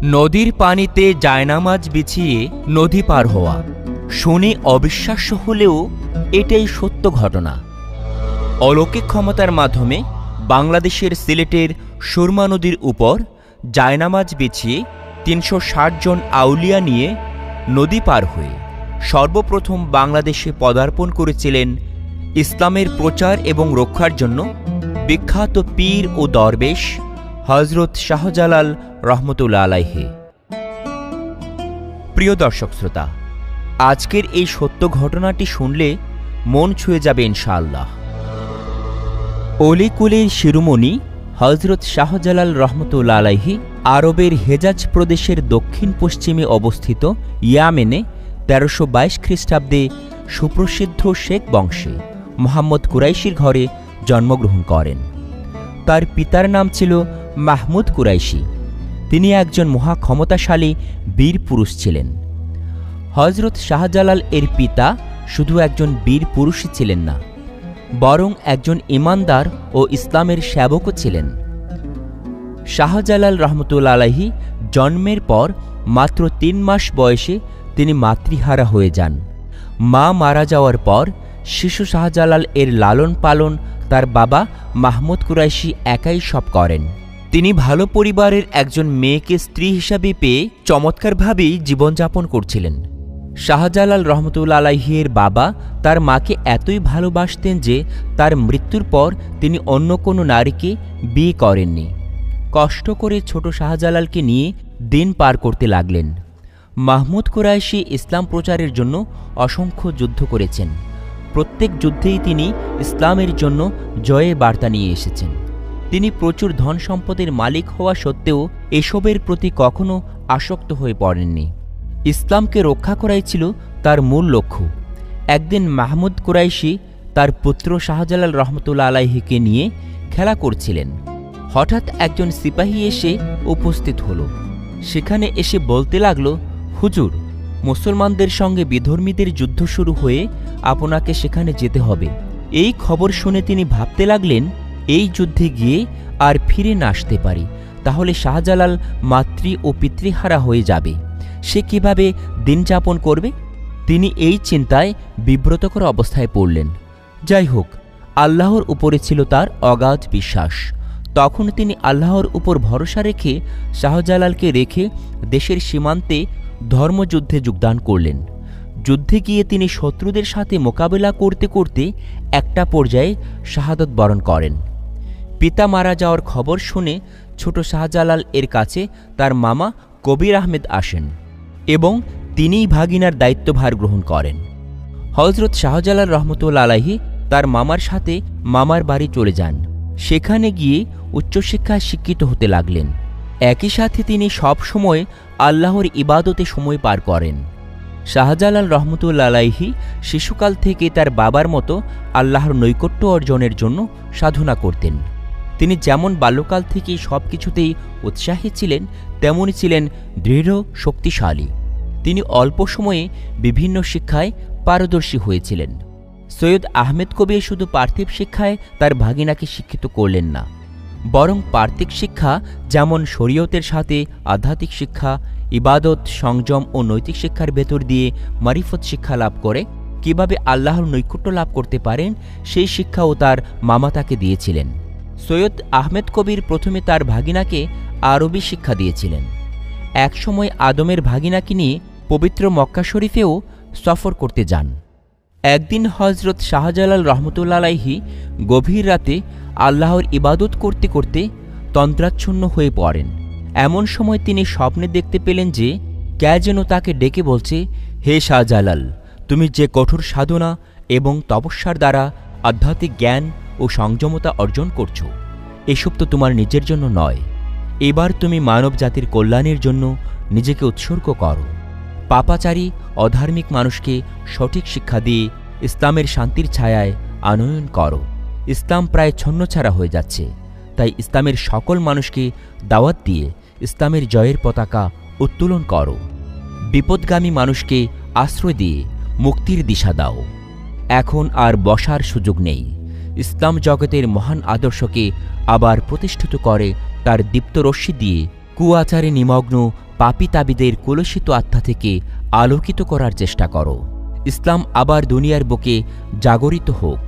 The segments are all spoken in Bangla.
নদীর পানিতে জায়নামাজ বিছিয়ে নদী পার হওয়া শুনে অবিশ্বাস্য হলেও এটাই সত্য ঘটনা। অলৌকিক ক্ষমতার মাধ্যমে বাংলাদেশের সিলেটের সুরমা নদীর উপর জায়নামাজ বিছিয়ে ৩৬০ জন আউলিয়া নিয়ে নদী পার হয়ে সর্বপ্রথম বাংলাদেশে পদার্পণ করেছিলেন ইসলামের প্রচার এবং রক্ষার জন্য বিখ্যাত পীর ও দরবেশ হযরত শাহজালাল রহমতুল্লাহ আলাইহি। প্রিয় দর্শক শ্রোতা, আজকের এই সত্য ঘটনাটি শুনলে মন ছুঁয়ে যাবে ইনশাআল্লাহ। অলিকুলের শিরোমণি হযরত শাহজালাল রহমতুল্লাহ আলাইহি আরবের হেজাজ প্রদেশের দক্ষিণ পশ্চিমে অবস্থিত ইয়ামেনে ১৩২২ খ্রিস্টাব্দে সুপ্রসিদ্ধ শেখ বংশে মোহাম্মদ কুরাইশির ঘরে জন্মগ্রহণ করেন। তার পিতার নাম ছিল মাহমুদ কুরাইশি। তিনি একজন মহাক্ষমতাশালী বীর পুরুষ ছিলেন। হযরত শাহজালাল এর পিতা শুধু একজন বীর পুরুষই ছিলেন না, বরং একজন ঈমানদার ও ইসলামের সেবকও ছিলেন। শাহজালাল রহমতুল্লাহ আলাইহি জন্মের পর মাত্র ৩ মাস বয়সে তিনি মাতৃহারা হয়ে যান। মা মারা যাওয়ার পর শিশু শাহজালাল এর লালন পালন তার বাবা মাহমুদ কুরাইশি একাই সব করেন। তিনি ভালো পরিবারের একজন মেয়েকে স্ত্রী হিসাবে পেয়ে চমৎকারভাবেই জীবনযাপন করছিলেন। শাহজালাল রহমতুল্লাহ আলাইহির বাবা তার মাকে এতই ভালোবাসতেন যে তার মৃত্যুর পর তিনি অন্য কোনো নারীকে বিয়ে করেননি। কষ্ট করে ছোট শাহজালালকে নিয়ে দিন পার করতে লাগলেন। মাহমুদ কুরাইশি ইসলাম প্রচারের জন্য অসংখ্য যুদ্ধ করেছেন। প্রত্যেক যুদ্ধেই তিনি ইসলামের জন্য জয়ের বার্তা নিয়ে এসেছেন। তিনি প্রচুর ধন সম্পদের মালিক হওয়া সত্ত্বেও এসবের প্রতি কখনো আসক্ত হয়ে পড়েননি। ইসলামকে রক্ষা করাই ছিল তার মূল লক্ষ্য। একদিন মাহমুদ কুরাইশি তার পুত্র শাহজালাল রহমতুল্লাহ আলাইহিকে নিয়ে খেলা করছিলেন। হঠাৎ একজন সিপাহী এসে উপস্থিত হল। সেখানে এসে বলতে লাগল, হুজুর, মুসলমানদের সঙ্গে বিধর্মীদের যুদ্ধ শুরু হয়ে আপনাকে সেখানে যেতে হবে। এই খবর শুনে তিনি ভাবতে লাগলেন, এই যুদ্ধে গিয়ে আর ফিরে না আসতে পারি তাহলে শাহজালাল মাতৃ ও পিতৃহারা হয়ে যাবে। সে কিভাবে দিন যাপন করবে? তিনি এই চিন্তায় বিব্রতকর অবস্থায় পড়লেন। যাই হোক, আল্লাহর উপরে ছিল তার অগাধ বিশ্বাস। তখন তিনি আল্লাহর উপর ভরসা রেখে শাহজালালকে রেখে দেশের সীমান্তে ধর্মযুদ্ধে যোগদান করলেন। যুদ্ধে গিয়ে তিনি শত্রুদের সাথে মোকাবেলা করতে করতে একটা পর্যায়ে শাহাদত বরণ করেন। পিতা মারা যাওয়ার খবর শুনে ছোট শাহজালাল এর কাছে তার মামা কবির আহমেদ আসেন এবং তিনিই ভাগিনার দায়িত্বভার গ্রহণ করেন। হযরত শাহজালাল রহমতুল্লাহ আলাইহি তার মামার সাথে মামার বাড়ি চলে যান। সেখানে গিয়ে উচ্চশিক্ষায় শিক্ষিত হতে লাগলেন। একই সাথে তিনি সব সময় আল্লাহর ইবাদতে সময় পার করেন। শাহজালাল রহমতুল্লাহ আলাইহি শিশুকাল থেকে তার বাবার মতো আল্লাহর নৈকট্য অর্জনের জন্য সাধনা করতেন। তিনি যেমন বাল্যকাল থেকেই সব কিছুতেই উৎসাহী ছিলেন, তেমনই ছিলেন দৃঢ় শক্তিশালী। তিনি অল্প সময়ে বিভিন্ন শিক্ষায় পারদর্শী হয়েছিলেন। সৈয়দ আহমেদ কবির শুধু পার্থিব শিক্ষায় তার ভাগিনাকে শিক্ষিত করলেন না, বরং পার্থিব শিক্ষা যেমন শরীয়তের সাথে আধ্যাত্মিক শিক্ষা, ইবাদত, সংযম ও নৈতিক শিক্ষার ভেতর দিয়ে মারিফত শিক্ষা লাভ করে কিভাবে আল্লাহর নৈকট্য লাভ করতে পারেন, সেই শিক্ষাও তার মামা তাকে দিয়েছিলেন। সৈয়দ আহমেদ কবির প্রথমে তার ভাগিনাকে আরবি শিক্ষা দিয়েছিলেন। একসময় আদমের ভাগিনাকে নিয়ে পবিত্র মক্কা শরীফেও সফর করতে যান। একদিন হযরত শাহজালাল রহমতুল্লাহ আলাইহি গভীর রাতে আল্লাহর ইবাদত করতে করতে তন্দ্রাচ্ছন্ন হয়ে পড়েন। এমন সময় তিনি স্বপ্নে দেখতে পেলেন যে কে যেন তাকে ডেকে বলছে, হে শাহজালাল, তুমি যে কঠোর সাধনা এবং তপস্যার দ্বারা আধ্যাত্মিক জ্ঞান ও সংযমতা অর্জন করছো, এসব তো তোমার নিজের জন্য নয়। এবার তুমি মানব জাতির কল্যাণের জন্য নিজেকে উৎসর্গ করো। পাপাচারী অধার্মিক মানুষকে সঠিক শিক্ষা দিয়ে ইসলামের শান্তির ছায়ায় আনয়ন করো। ইসলাম প্রায় ছন্নছাড়া হয়ে যাচ্ছে, তাই ইসলামের সকল মানুষকে দাওয়াত দিয়ে ইসলামের জয়ের পতাকা উত্তোলন করো। বিপদগামী মানুষকে আশ্রয় দিয়ে মুক্তির দিশা দাও। এখন আর বসার সুযোগ নেই। ইসলাম জগতের মহান আদর্শকে আবার প্রতিষ্ঠিত করে তার দীপ্ত রশ্মি দিয়ে কুয়াচারে নিমগ্ন পাপী তাবিদের কলুষিত আত্মা থেকে আলোকিত করার চেষ্টা করো। ইসলাম আবার দুনিয়ার বুকে জাগরিত হোক,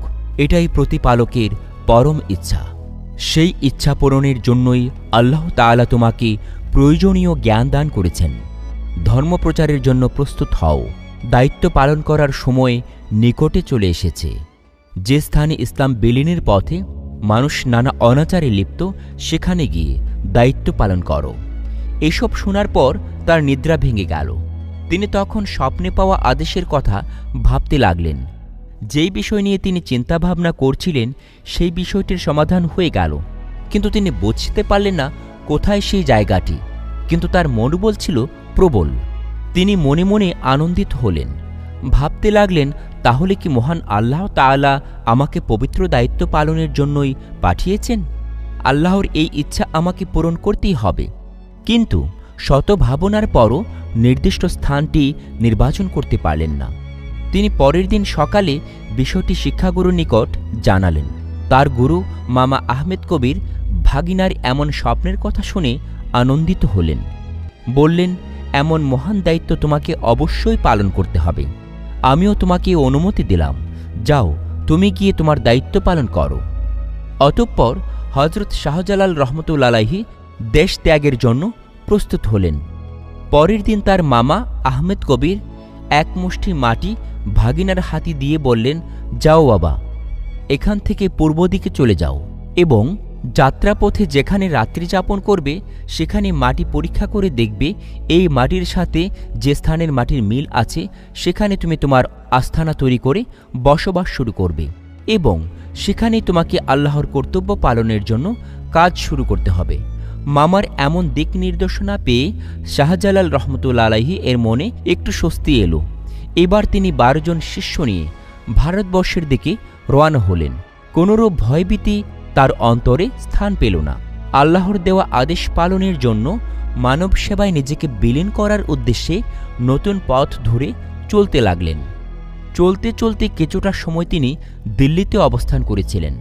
এটাই প্রতিপালকের পরম ইচ্ছা। সেই ইচ্ছা পূরণের জন্যই আল্লাহ তাআলা তোমাকে প্রয়োজনীয় জ্ঞান দান করেছেন। ধর্মপ্রচারের জন্য প্রস্তুত হও, দায়িত্ব পালন করার সময় নিকটে চলে এসেছে। যে স্থানে ইসলাম বিলীনের পথে মানুষ নানা অনাচারে লিপ্ত, সেখানে গিয়ে দায়িত্ব পালন করো। এসব শোনার পর তার নিদ্রা ভেঙে গেল। তিনি তখন স্বপ্নে পাওয়া আদেশের কথা ভাবতে লাগলেন। যেই বিষয় নিয়ে তিনি চিন্তাভাবনা করছিলেন সেই বিষয়টির সমাধান হয়ে গেল, কিন্তু তিনি বুঝতে পারলেন না কোথায় সেই জায়গাটি। কিন্তু তার মনোবল ছিল প্রবল। তিনি মনে মনে আনন্দিত হলেন, ভাবতে লাগলেন, তাহলে কি মহান আল্লাহ তাআলা আমাকে পবিত্র দায়িত্ব পালনের জন্যই পাঠিয়েছেন? আল্লাহর এই ইচ্ছা আমাকে পূরণ করতেই হবে। কিন্তু শত ভাবনার পরও নির্দিষ্ট স্থানটি নির্বাচন করতে পারলেন না। তিনি পরের দিন সকালে বিষয়টি শিক্ষাগুরুর নিকট জানালেন। তার গুরু মামা আহমেদ কবির ভাগিনার এমন স্বপ্নের কথা শুনে আনন্দিত হলেন। বললেন, এমন মহান দায়িত্ব তোমাকে অবশ্যই পালন করতে হবে। আমিও তোমাকে অনুমতি দিলাম, যাও তুমি গিয়ে তোমার দায়িত্ব পালন করো। অতঃপর হজরত শাহজালাল রহমতুল্লাহ আলাইহি দেশ ত্যাগের জন্য প্রস্তুত হলেন। পরের দিন তার মামা আহমেদ কবির এক মুষ্টি মাটি ভাগিনার হাতি দিয়ে বললেন, যাও বাবা, এখান থেকে পূর্ব দিকে চলে যাও এবং যাত্রাপথে যেখানে রাত্রি যাপন করবে সেখানে মাটি পরীক্ষা করে দেখবে এই মাটির সাথে যে স্থানের মাটির মিল আছে সেখানে তুমি তোমার আস্থানা তৈরি করে বসবাস শুরু করবে এবং সেখানেই তোমাকে আল্লাহর কর্তব্য পালনের জন্য কাজ শুরু করতে হবে। মামার এমন দিক নির্দেশনা পেয়ে শাহজালাল রহমতুল্লাহ আলাইহি এর মনে একটু স্বস্তি এলো। এবার তিনি 12 জন শিষ্য নিয়ে ভারতবর্ষের দিকে রওনা হলেন। কোনরূপ ভয়ভীতি তার অন্তরে স্থান পেল না। আল্লাহর দেওয়া আদেশ পালনের জন্য মানব সেবায় নিজেকে বিলীন করার উদ্দেশ্যে নতুন পথ ধরে চলতে লাগলেন। চলতে চলতে কিছুটা সময় তিনি দিল্লিতে অবস্থান করেছিলেন।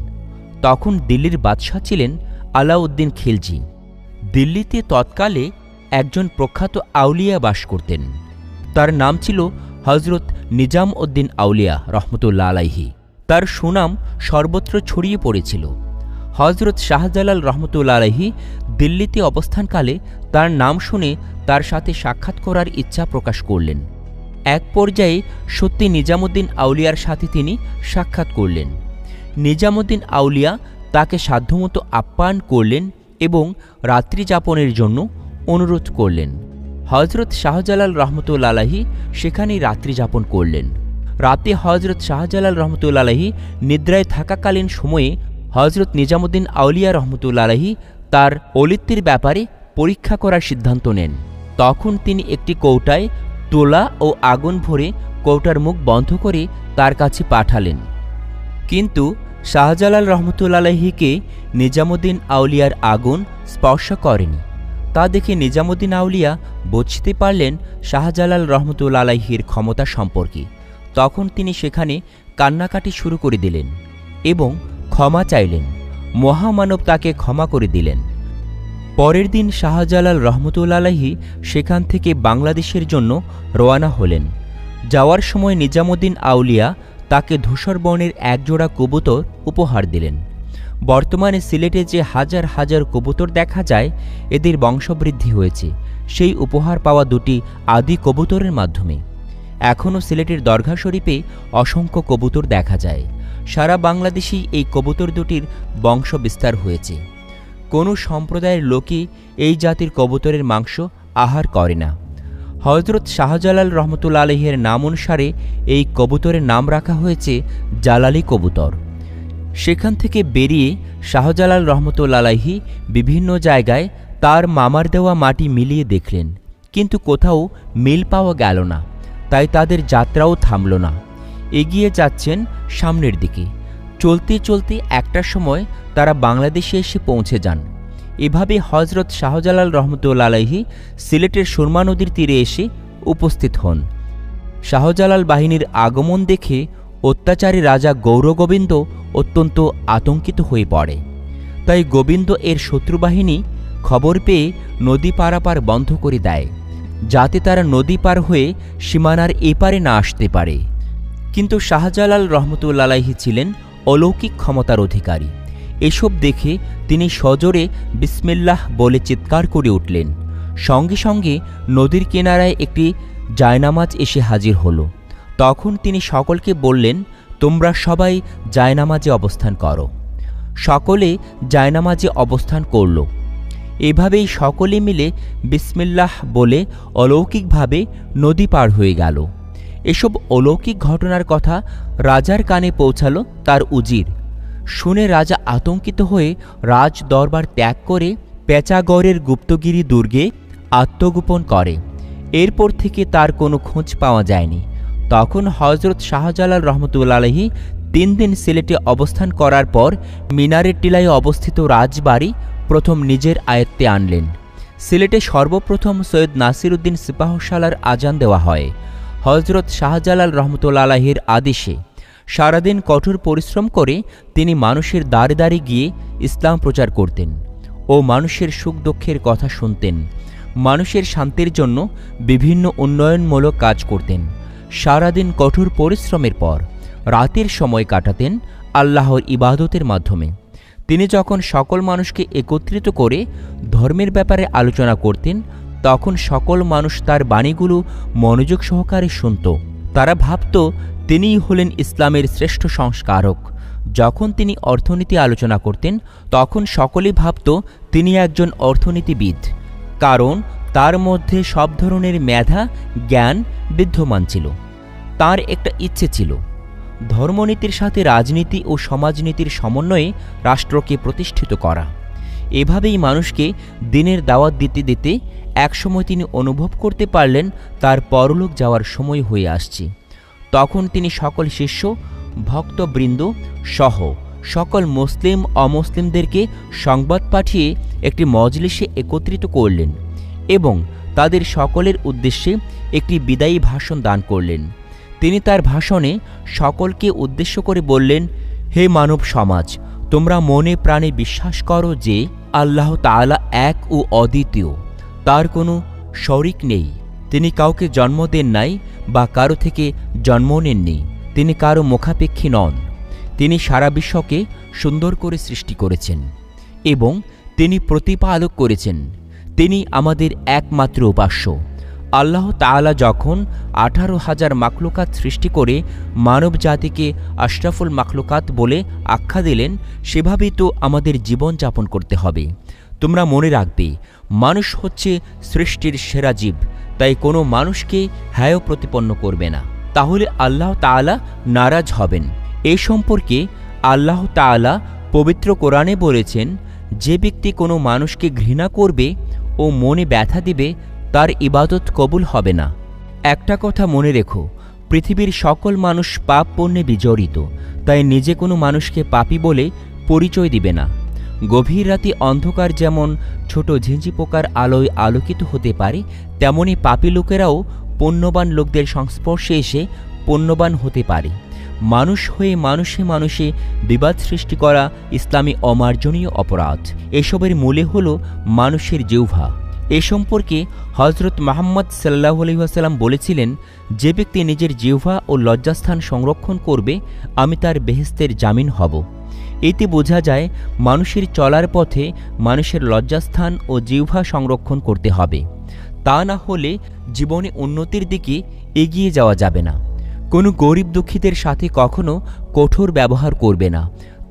তখন দিল্লির বাদশাহ ছিলেন আলাউদ্দিন খিলজি। দিল্লিতে তৎকালে একজন প্রখ্যাত আউলিয়া বাস করতেন। তার নাম ছিল হজরত নিজাম উদ্দিন আউলিয়া রহমতুল্লাহ আলাইহি। তার সুনাম সর্বত্র ছড়িয়ে পড়েছিল। হজরত শাহজালাল রহমতুল্লাহ আলাইহি দিল্লিতে অবস্থানকালে তার নাম শুনে তার সাথে সাক্ষাৎ করার ইচ্ছা প্রকাশ করলেন। এক পর্যায়ে সত্যি নিজামুদ্দিন আউলিয়ার সাথে তিনি সাক্ষাৎ করলেন। নিজামুদ্দিন আউলিয়া তাকে সাধ্যমতো আপ্যায়ন করলেন এবং রাত্রি যাপনের জন্য অনুরোধ করলেন। হজরত শাহজালাল রহমতুল্লাহ আলাইহি সেখানেই রাত্রি যাপন করলেন। রাতে হজরত শাহজালাল রহমতুল্লাহ আলাইহি নিদ্রায় থাকাকালীন সময়ে হজরত নিজামুদ্দিন আউলিয়া রহমতুল্লাহ আলাইহি তার অলিত্বের ব্যাপারে পরীক্ষা করার সিদ্ধান্ত নেন। তখন তিনি একটি কৌটায় তোলা ও আগুন ভরে কৌটার মুখ বন্ধ করে তার কাছে পাঠালেন। কিন্তু শাহজালাল রহমতুল্লাহ আলাইহিকে নিজামুদ্দিন আউলিয়ার আগুন স্পর্শ করেনি। তা দেখে নিজামুদ্দিন আউলিয়া বুঝতে পারলেন শাহজালাল রহমতুল্লাহ আলাইহির ক্ষমতা সম্পর্কে। তখন তিনি সেখানে কান্নাকাটি শুরু করে দিলেন এবং ক্ষমা চাইলেন। মহামানব তাকে ক্ষমা করে দিলেন। পরের দিন শাহজালাল রহমতুল্লাহ আলাইহি সেখান থেকে বাংলাদেশের জন্য রওনা হলেন। যাওয়ার সময় নিজামুদ্দিন আউলিয়া তাকে ধূসর বর্ণের একজোড়া কবুতর উপহার দিলেন। বর্তমানে সিলেটে যে হাজার হাজার কবুতর দেখা যায়, এদের বংশবৃদ্ধি হয়েছে সেই উপহার পাওয়া দুটি আদি কবুতরের মাধ্যমে। এখনও সিলেটের দরগা শরীফে অসংখ্য কবুতর দেখা যায়। সারা বাংলাদেশেই এই কবুতর দুটির বংশ বিস্তার হয়েছে। কোনো সম্প্রদায়ের লোকই এই জাতির কবুতরের মাংস আহার করে না। হজরত শাহজালাল রহমতুল্লাহ আলাইহির নাম অনুসারে এই কবুতরের নাম রাখা হয়েছে জালালি কবুতর। সেখান থেকে বেরিয়ে শাহজালাল রহমতুল্লাহ আলাইহি বিভিন্ন জায়গায় তার মামার দেওয়া মাটি মিলিয়ে দেখলেন, কিন্তু কোথাও মিল পাওয়া গেল না। তাই তাদের যাত্রাও থামল না, এগিয়ে যাচ্ছেন সামনের দিকে। চলতে চলতে একটা সময় তারা বাংলাদেশে এসে পৌঁছে যান। এভাবে হজরত শাহজালাল রহমতুল্লাহ আলাইহি সিলেটের সুরমা নদীর তীরে এসে উপস্থিত হন। শাহজালাল বাহিনীর আগমন দেখে অত্যাচারী রাজা গৌরগোবিন্দ অত্যন্ত আতঙ্কিত হয়ে পড়ে। তাই গোবিন্দ এর শত্রুবাহিনী খবর পেয়ে নদী পারাপার বন্ধ করে দেয়। যাতে তারা নদী পার হয়ে সীমানার এপারে না আসতে পারে। কিন্তু শাহজালাল রহমতুল্লাহ আলাইহি ছিলেন অলৌকিক ক্ষমতার অধিকারী। এসব দেখে তিনি সজোরে বিসমিল্লাহ বলে চিৎকার করে উঠলেন। সঙ্গে সঙ্গে নদীর কিনারায় একটি জায়নামাজ এসে হাজির হল। তখন তিনি সকলকে বললেন, তোমরা সবাই জায়নামাজে অবস্থান করো। সকলে জায়নামাজে অবস্থান করল। এভাবেই সকলে মিলে বিসমিল্লাহ বলে অলৌকিকভাবে নদী পার হয়ে গেল। এসব অলৌকিক ঘটনার কথা রাজার কানে পৌঁছালো তার উজির। শুনে রাজা আতঙ্কিত হয়ে রাজ দরবার ত্যাগ করে পেঁচাগড়ের গুপ্তগিরি দুর্গে আত্মগোপন করে। এরপর থেকে তার কোনো খোঁজ পাওয়া যায়নি। তখন হজরত শাহজালাল রহমতুল্লাহ আলাইহি 3 দিন সিলেটে অবস্থান করার পর মিনারের টিলায় অবস্থিত রাজবাড়ি প্রথম নিজের আয়ত্তে আনলেন। সিলেটে সর্বপ্রথম সৈয়দ নাসির উদ্দিন সিপাহসালার আজান দেওয়া হয়। হজরত শাহজালাল রহমতুল্লাহ আলাইহির আদেশে সারাদিন কঠোর পরিশ্রম করে তিনি মানুষের দ্বারে দ্বারে গিয়ে ইসলাম প্রচার করতেন ও মানুষের সুখ দুঃখের কথা শুনতেন। মানুষের শান্তির জন্য বিভিন্ন উন্নয়নমূলক কাজ করতেন। সারাদিন কঠোর পরিশ্রমের পর রাতের সময় কাটাতেন আল্লাহর ইবাদতের মাধ্যমে। তিনি যখন সকল মানুষকে একত্রিত করে ধর্মের ব্যাপারে আলোচনা করতেন, তখন সকল মানুষ তার বাণীগুলো মনোযোগ সহকারে শুনত। তারা ভাবত তিনিই হলেন ইসলামের শ্রেষ্ঠ সংস্কারক। যখন তিনি অর্থনীতি আলোচনা করতেন, তখন সকলেই ভাবত তিনি একজন অর্থনীতিবিদ, কারণ তার মধ্যে সব ধরনের মেধা জ্ঞান বিদ্যমান ছিল। তার একটা ইচ্ছে ছিল ধর্মনীতির সাথে রাজনীতি ও সমাজনীতির সমন্বয়ে রাষ্ট্রকে প্রতিষ্ঠিত করা। এভাবেই মানুষকে দিনের দাওয়াত দিতে দিতে একসময় তিনি অনুভব করতে পারলেন তার পরলোক যাওয়ার সময় হয়ে আসছে। তখন তিনি সকল শিষ্য ভক্তবৃন্দ সহ সকল মুসলিম অমুসলিমদেরকে সংবাদ পাঠিয়ে একটি মজলিসে একত্রিত করলেন এবং তাদের সকলের উদ্দেশ্যে একটি বিদায়ী ভাষণ দান করলেন। তিনি তার ভাষণে সকলকে উদ্দেশ্য করে বললেন, হে মানব সমাজ, তোমরা মনে প্রাণে বিশ্বাস করো যে আল্লাহ তাআলা এক ও অদ্বিতীয়, তার কোনো শরিক নেই। তিনি কাউকে জন্ম দেন নাই বা কারো থেকে জন্ম নেননি। তিনি কারো মুখাপেক্ষী নন। তিনি সারা বিশ্বকে সুন্দর করে সৃষ্টি করেছেন এবং তিনি প্রতিপালক করেছেন। তিনি আমাদের একমাত্র উপাস্য। আল্লাহ তাআলা যখন 18,000 মাখলুকাত সৃষ্টি করে মানব জাতিকে আশরাফুল মাখলুকাত বলে আখ্যা দিলেন, সেভাবেই তো আমাদের জীবন যাপন করতে হবে। তোমরা মনে রাখবে, মানুষ হচ্ছে সৃষ্টির সেরা জীব, তাই কোনো মানুষকে হেয় প্রতিপন্ন করবে না, তাহলে আল্লাহ তাআলা নারাজ হবেন। এ সম্পর্কে আল্লাহ তাআলা পবিত্র কোরআনে বলেছেন, যে ব্যক্তি কোনো মানুষকে ঘৃণা করবে ও মনে ব্যথা দিবে, তার ইবাদত কবুল হবে না। একটা কথা মনে রেখো, পৃথিবীর সকল মানুষ পাপ পুণ্যে বিজড়িত, তাই নিজে কোনো মানুষকে পাপী বলে পরিচয় দিবে না। গভীর রাতে অন্ধকার যেমন ছোট ঝিঁঝি পোকার আলোয় আলোকিত হতে পারে, তেমনি পাপী লোকেরাও পুণ্যবান লোকদের সংস্পর্শে এসে পুণ্যবান হতে পারে। মানুষ হয়ে মানুষে মানুষে বিবাদ সৃষ্টি করা ইসলামী অমার্জনীয় অপরাধ। এসবের মূলে হল মানুষের জিহ্বা। এ সম্পর্কে হজরত মুহাম্মদ সাল্লাল্লাহু আলাইহি ওয়াসাল্লাম বলেছিলেন, যে ব্যক্তি নিজের জিহ্বা ও লজ্জাস্থান সংরক্ষণ করবে, আমি তার বেহেশতের জামিন হব। এতে বোঝা যায় মানুষের চলার পথে মানুষের লজ্জাস্থান ও জিহ্বা সংরক্ষণ করতে হবে। তা না হলে জীবনে উন্নতির দিকে এগিয়ে যাওয়া যাবে না। কোনো গরিব দুঃখীদের সাথে কখনো কঠোর ব্যবহার করবে না,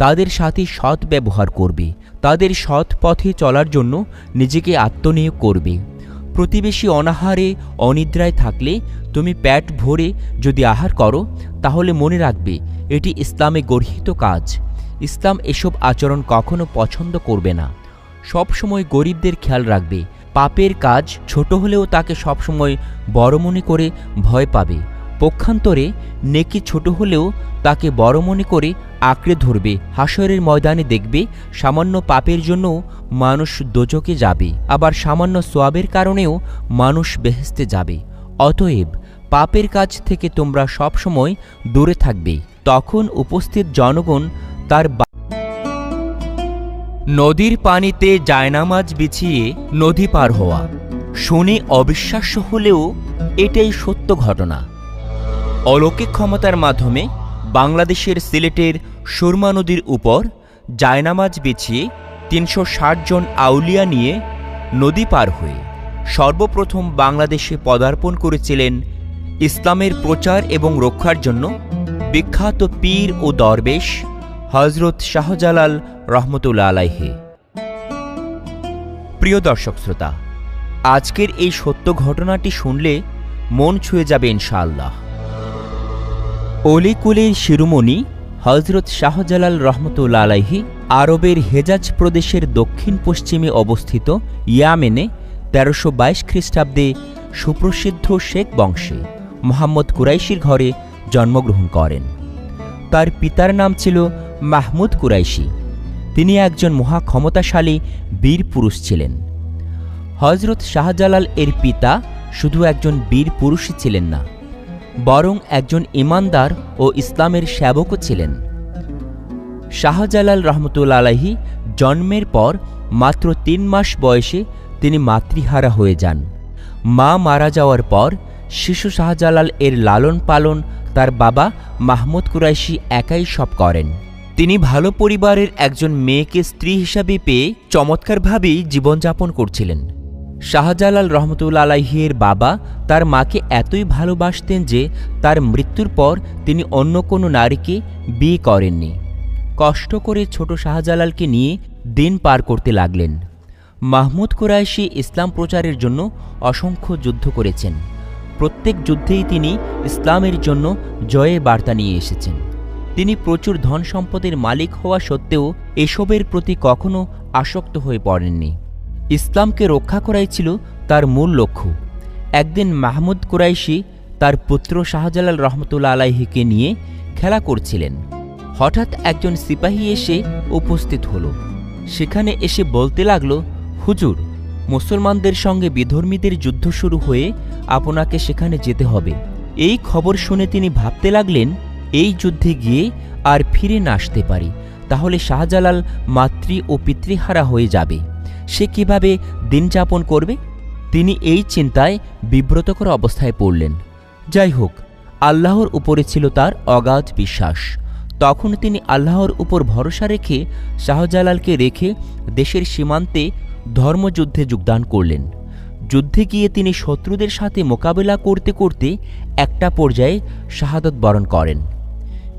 তাদের সাথে সৎ ব্যবহার করবে। তাদের সৎ পথে চলার জন্য নিজেকে আত্মনিয়োগ করবে। প্রতিবেশী অনাহারে অনিদ্রায় থাকলে তুমি পেট ভরে যদি আহার করো, তাহলে মনে রাখবে এটি ইসলামে গর্হিত কাজ। ইসলাম এসব আচরণ কখনো পছন্দ করবে না। সবসময় গরিবদের খেয়াল রাখবে। পাপের কাজ ছোট হলেও তাকে সবসময় বড় মনে করে ভয় পাবে। পক্ষান্তরে নেকি ছোট হলেও তাকে বড় মনে করে আঁকড়ে ধরবে। হাসরের ময়দানে দেখবে সামান্য পাপের জন্য মানুষ দোজখে যাবে, আবার সামান্য সওয়াবের কারণেও মানুষ বেহেশতে যাবে। অতএব পাপের কাজ থেকে তোমরা সবসময় দূরে থাকবে। তখন উপস্থিত জনগণ তার নদীর পানিতে জায়নামাজ বিছিয়ে নদী পার হওয়া। শুনে অবিশ্বাস্য হলেও এটাই সত্য ঘটনা। অলৌকিক ক্ষমতার মাধ্যমে বাংলাদেশের সিলেটের সুরমা নদীর উপর জায়নামাজ বিছিয়ে ৩৬০ জন আউলিয়া নিয়ে নদী পার হয়ে সর্বপ্রথম বাংলাদেশে পদার্পণ করেছিলেন ইসলামের প্রচার এবং রক্ষার জন্য বিখ্যাত পীর ও দরবেশ হযরত শাহজালাল রহমতুল্লাহ আলাইহি। প্রিয় দর্শক শ্রোতা, আজকের এই সত্য ঘটনাটি শুনলে মন ছুঁয়ে যাবে ইনশাআল্লাহ। অলিকুলের শিরোমণি হযরত শাহজালাল রহমতুল্লাহ আলাইহি আরবের হেজাজ প্রদেশের দক্ষিণ পশ্চিমে অবস্থিত ইয়ামেনে ১৩২২ খ্রিস্টাব্দে সুপ্রসিদ্ধ শেখ বংশে মোহাম্মদ কুরাইশির ঘরে জন্মগ্রহণ করেন। তার পিতার নাম ছিল মাহমুদ কুরাইশি। তিনি একজন মহাক্ষমতাশালী বীর পুরুষ ছিলেন। হযরত শাহজালাল এর পিতা শুধু একজন বীর পুরুষই ছিলেন না, বরং একজন ঈমানদার ও ইসলামের সেবকও ছিলেন। শাহজালাল রহমতুল্লাহ আলাইহি জন্মের পর মাত্র ৩ মাস বয়সে তিনি মাতৃহারা হয়ে যান। মা মারা যাওয়ার পর শিশু শাহজালাল এর লালন পালন তার বাবা মাহমুদ কুরাইশি একাই সব করেন। তিনি ভালো পরিবারের একজন মেয়েকে স্ত্রী হিসাবে পেয়ে চমৎকারভাবেই জীবনযাপন করছিলেন। শাহজালাল রহমতুল্লাহ আলাইহির বাবা তার মাকে এতই ভালোবাসতেন যে তার মৃত্যুর পর তিনি অন্য কোনো নারীকে বিয়ে করেননি। কষ্ট করে ছোট শাহজালালকে নিয়ে দিন পার করতে লাগলেন। মাহমুদ কুরাইশি ইসলাম প্রচারের জন্য অসংখ্য যুদ্ধ করেছেন। প্রত্যেক যুদ্ধেই তিনি ইসলামের জন্য জয়ের বার্তা নিয়ে এসেছেন। তিনি প্রচুর ধন সম্পদের মালিক হওয়া সত্ত্বেও এসবের প্রতি কখনো আসক্ত হয়ে পড়েননি। ইসলামকে রক্ষা করাই ছিল তার মূল লক্ষ্য। একদিন মাহমুদ কুরাইশি তার পুত্র শাহজালাল রহমতুল্লাহ আলাইহিকে নিয়ে খেলা করছিলেন। হঠাৎ একজন সিপাহী এসে উপস্থিত হল। সেখানে এসে বলতে লাগল, হুজুর, মুসলমানদের সঙ্গে বিধর্মীদের যুদ্ধ শুরু হয়ে আপনাকে সেখানে যেতে হবে। এই খবর শুনে তিনি ভাবতে লাগলেন, এই যুদ্ধে গিয়ে আর ফিরে না আসতে পারি তাহলে শাহজালাল মাতৃ ও পিতৃহারা হয়ে যাবে। সে কিভাবে দিন যাপন করবে? তিনি এই চিন্তায় বিব্রতকর অবস্থায় পড়লেন। যাই হোক, আল্লাহর উপরে ছিল তার অগাধ বিশ্বাস। তখন তিনি আল্লাহর উপর ভরসা রেখে শাহজালালকে রেখে দেশের সীমান্তে ধর্মযুদ্ধে যোগদান করলেন। যুদ্ধে গিয়ে তিনি শত্রুদের সাথে মোকাবেলা করতে করতে একটা পর্যায়ে শাহাদত বরণ করেন।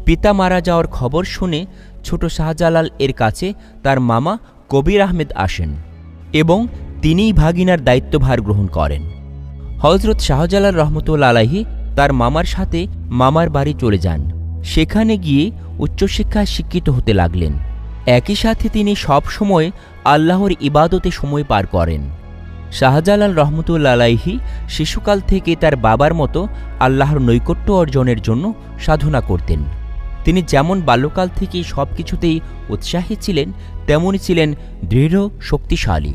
পিতা মারা যাওয়ার খবর শুনে ছোট শাহজালাল এর কাছে তার মামা কবির আহমেদ আসেন এবং তিনিই ভাগিনার দায়িত্বভার গ্রহণ করেন। হযরত শাহজালাল রহমতুল্লাহ আলাইহি তার মামার সাথে মামার বাড়ি চলে যান। সেখানে গিয়ে উচ্চশিক্ষায় শিক্ষিত হতে লাগলেন। একই সাথে তিনি সব সময় আল্লাহর ইবাদতে সময় পার করেন। শাহজালাল রহমতুল্লাহ আলাইহি শিশুকাল থেকে তার বাবার মতো আল্লাহর নৈকট্য অর্জনের জন্য সাধনা করতেন। তিনি যেমন বাল্যকাল থেকেই সব কিছুতেই উৎসাহী ছিলেন, তেমনই ছিলেন দৃঢ় শক্তিশালী।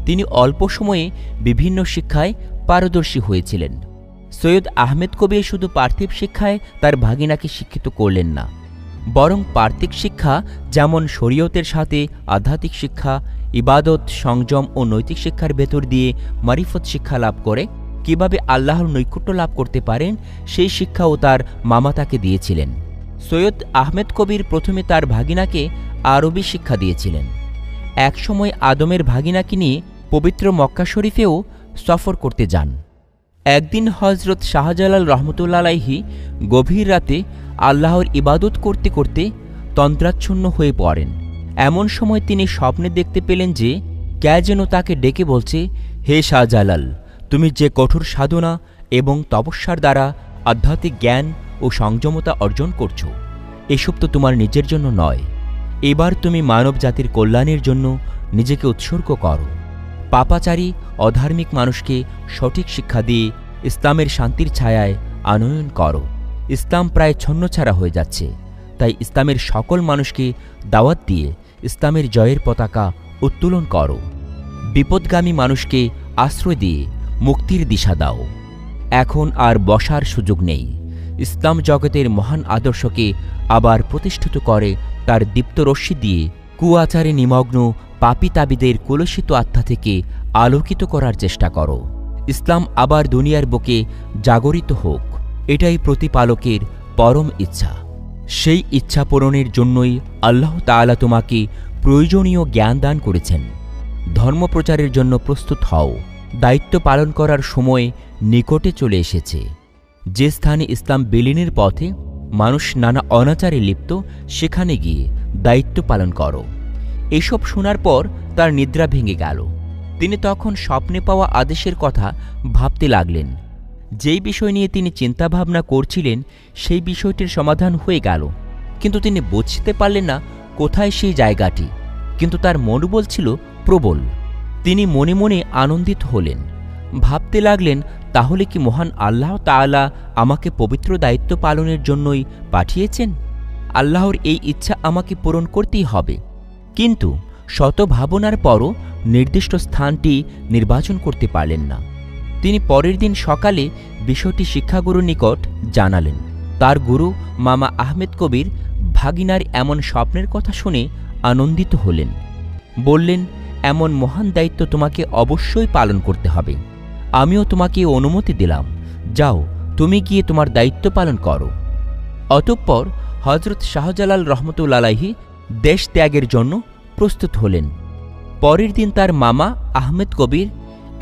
তিনি অল্প সময়ে বিভিন্ন শিক্ষায় পারদর্শী হয়েছিলেন। সৈয়দ আহমেদ কবির শুধু পার্থিব শিক্ষায় তার ভাগিনাকে শিক্ষিত করলেন না, বরং পার্থিব শিক্ষা যেমন শরীয়তের সাথে আধ্যাত্মিক শিক্ষা, ইবাদত, সংযম ও নৈতিক শিক্ষার ভেতর দিয়ে মারিফত শিক্ষা লাভ করে কিভাবে আল্লাহর নৈকট্য লাভ করতে পারেন, সেই শিক্ষাও তার মামা তাকে দিয়েছিলেন। সৈয়দ আহমেদ কবির প্রথমে তার ভাগিনাকে আরবি শিক্ষা দিয়েছিলেন। একসময় আদমের ভাগিনাকে নিয়ে পবিত্র মক্কা শরীফেও সফর করতে যান। একদিন হযরত শাহজালাল রহমতুল্লাহ আলাইহি গভীর রাতে আল্লাহর ইবাদত করতে করতে তন্দ্রাচ্ছন্ন হয়ে পড়েন। এমন সময় তিনি স্বপ্নে দেখতে পেলেন যে কে যেন তাকে ডেকে বলছে, হে শাহজালাল, তুমি যে কঠোর সাধনা এবং তপস্যার দ্বারা আধ্যাত্মিক জ্ঞান ও সংযমতা অর্জন করছো, এসব তো তোমার নিজের জন্য নয়। এবার তুমি মানব জাতির কল্যাণের জন্য নিজেকে উৎসর্গ করো। পাপাচারী অধার্মিক মানুষকে সঠিক শিক্ষা দিয়ে ইসলামের শান্তির ছায়ায় আনয়ন করো। ইসলাম প্রায় ছন্নছাড়া হয়ে যাচ্ছে, তাই ইসলামের সকল মানুষকে দাওয়াত দিয়ে ইসলামের জয়ের পতাকা উত্তোলন করো। বিপদগামী মানুষকে আশ্রয় দিয়ে মুক্তির দিশা দাও। এখন আর বসার সুযোগ নেই। ইসলাম জগতের মহান আদর্শকে আবার প্রতিষ্ঠিত করে তার দীপ্ত রশ্মি দিয়ে কুয়াচারে নিমগ্ন পাপী তাবিদের কলুষিত আত্মা থেকে আলোকিত করার চেষ্টা করো। ইসলাম আবার দুনিয়ার বুকে জাগরিত হোক, এটাই প্রতিপালকের পরম ইচ্ছা। সেই ইচ্ছা পূরণের জন্যই আল্লাহ তাআলা তোমাকে প্রয়োজনীয় জ্ঞান দান করেছেন। ধর্মপ্রচারের জন্য প্রস্তুত হও, দায়িত্ব পালন করার সময় নিকটে চলে এসেছে। যে স্থানে ইসলাম বিলীনের পথে মানুষ নানা অনাচারে লিপ্ত, সেখানে গিয়ে দায়িত্ব পালন করো। এসব শোনার পর তার নিদ্রা ভেঙে গেল। তিনি তখন স্বপ্নে পাওয়া আদেশের কথা ভাবতে লাগলেন। যেই বিষয় নিয়ে তিনি চিন্তাভাবনা করছিলেন সেই বিষয়টির সমাধান হয়ে গেল, কিন্তু তিনি বুঝতে পারলেন না কোথায় সেই জায়গাটি। কিন্তু তার মনোবল ছিল প্রবল। তিনি মনে মনে আনন্দিত হলেন, ভাবতে লাগলেন, তাহলে কি মহান আল্লাহ তাআলা আমাকে পবিত্র দায়িত্ব পালনের জন্যই পাঠিয়েছেন? আল্লাহর এই ইচ্ছা আমাকে পূরণ করতেই হবে। কিন্তু শত ভাবনার পরও নির্দিষ্ট স্থানটি নির্বাচন করতে পারলেন না। তিনি পরের দিন সকালে বিষয়টি শিক্ষাগুরুর নিকট জানালেন। তার গুরু মামা আহমেদ কবির ভাগিনার এমন স্বপ্নের কথা শুনে আনন্দিত হলেন। বললেন, এমন মহান দায়িত্ব তোমাকে অবশ্যই পালন করতে হবে। আমিও তোমাকে অনুমতি দিলাম, যাও তুমি গিয়ে তোমার দায়িত্ব পালন করো। অতঃপর হজরত শাহজালাল রহমতুল্লাহ আলাইহি দেশ ত্যাগের জন্য প্রস্তুত হলেন। পরের দিন তার মামা আহমেদ কবির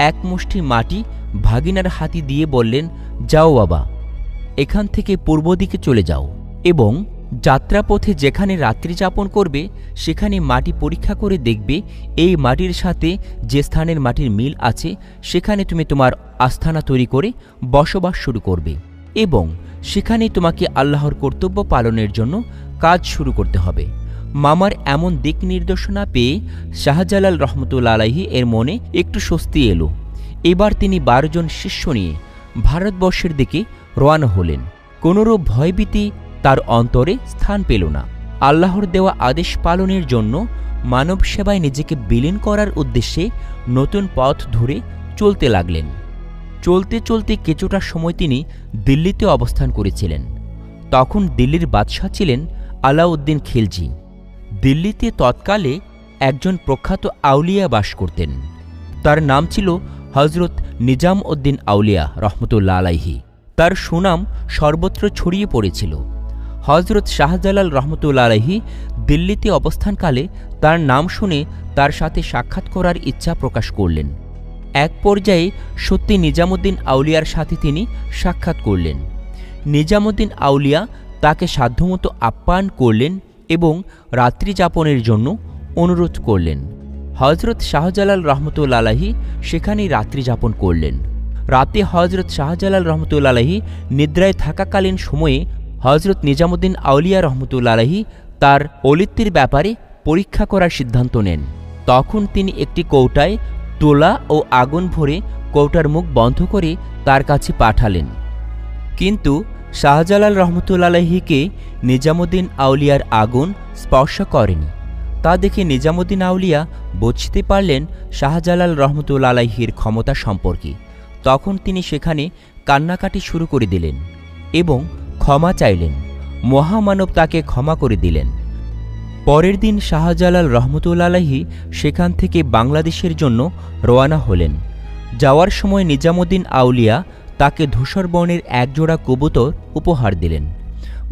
এক মুষ্টি মাটি ভাগিনার হাতি দিয়ে বললেন, যাও বাবা, এখান থেকে পূর্ব দিকে চলে যাও এবং যাত্রাপথে যেখানে রাত্রি যাপন করবে সেখানে মাটি পরীক্ষা করে দেখবে এই মাটির সাথে যে স্থানের মাটির মিল আছে সেখানে তুমি তোমার আস্থানা তৈরি করে বসবাস শুরু করবে এবং সেখানেই তোমাকে আল্লাহর কর্তব্য পালনের জন্য কাজ শুরু করতে হবে। মামার এমন দিক নির্দেশনা পেয়ে শাহজালাল রহমতুল্লাহ আলাইহি এর মনে একটু স্বস্তি এলো। এবার তিনি 12 জন শিষ্য নিয়ে ভারতবর্ষের দিকে রওনা হলেন। কোনরূপ ভয়ভীতি তার অন্তরে স্থান পেল না। আল্লাহর দেওয়া আদেশ পালনের জন্য মানব সেবায় নিজেকে বিলীন করার উদ্দেশ্যে নতুন পথ ধরে চলতে লাগলেন। চলতে চলতে কিছুটা সময় তিনি দিল্লিতে অবস্থান করেছিলেন। তখন দিল্লির বাদশাহ ছিলেন আলাউদ্দিন খিলজি। দিল্লিতে তৎকালে একজন প্রখ্যাত আউলিয়া বাস করতেন। তার নাম ছিল হজরত নিজাম উদ্দিন আউলিয়া রহমতুল্লাহ আলাইহি। তার সুনাম সর্বত্র ছড়িয়ে পড়েছিল। হজরত শাহজালাল রহমতুল্লাহ আলাইহি দিল্লিতে অবস্থানকালে তার নাম শুনে তার সাথে সাক্ষাৎ করার ইচ্ছা প্রকাশ করলেন। এক পর্যায়ে সত্যি নিজামুদ্দিন আউলিয়ার সাথে তিনি সাক্ষাৎ করলেন। নিজামুদ্দিন আউলিয়া তাকে সাধ্যমতো আপ্যায়ন করলেন এবং রাত্রি যাপনের জন্য অনুরোধ করলেন। হজরত শাহজালাল রহমতুল্লাহ আলাইহি সেখানেই রাত্রি যাপন করলেন। রাতে হজরত শাহজালাল রহমতুল্লাহ আলাইহি নিদ্রায় থাকাকালীন সময়ে হজরত নিজামুদ্দিন আউলিয়া রহমতুল্লাহ আলাইহি তার অলিত্যের ব্যাপারে পরীক্ষা করার সিদ্ধান্ত নেন। তখন তিনি একটি কৌটায় তোলা ও আগুন ভরে কৌটার মুখ বন্ধ করে তার কাছে পাঠালেন। কিন্তু শাহজালাল রহমতুল্লাহ আলাইহিকে নিজামুদ্দিন আউলিয়ার আগুন স্পর্শ করেনি। তা দেখে নিজামুদ্দিন আউলিয়া বুঝতে পারলেন শাহজালাল রহমতুল্লাহ আলাইহির ক্ষমতা সম্পর্কে। তখন তিনি সেখানে কান্নাকাটি শুরু করে দিলেন এবং ক্ষমা চাইলেন। মহামানব তাকে ক্ষমা করে দিলেন। পরের দিন শাহজালাল রহমতুল্লাহ আলাইহি সেখান থেকে বাংলাদেশের জন্য রওনা হলেন। যাওয়ার সময় নিজামুদ্দিন আউলিয়া তাকে ধূসর বর্ণের একজোড়া কবুতর উপহার দিলেন।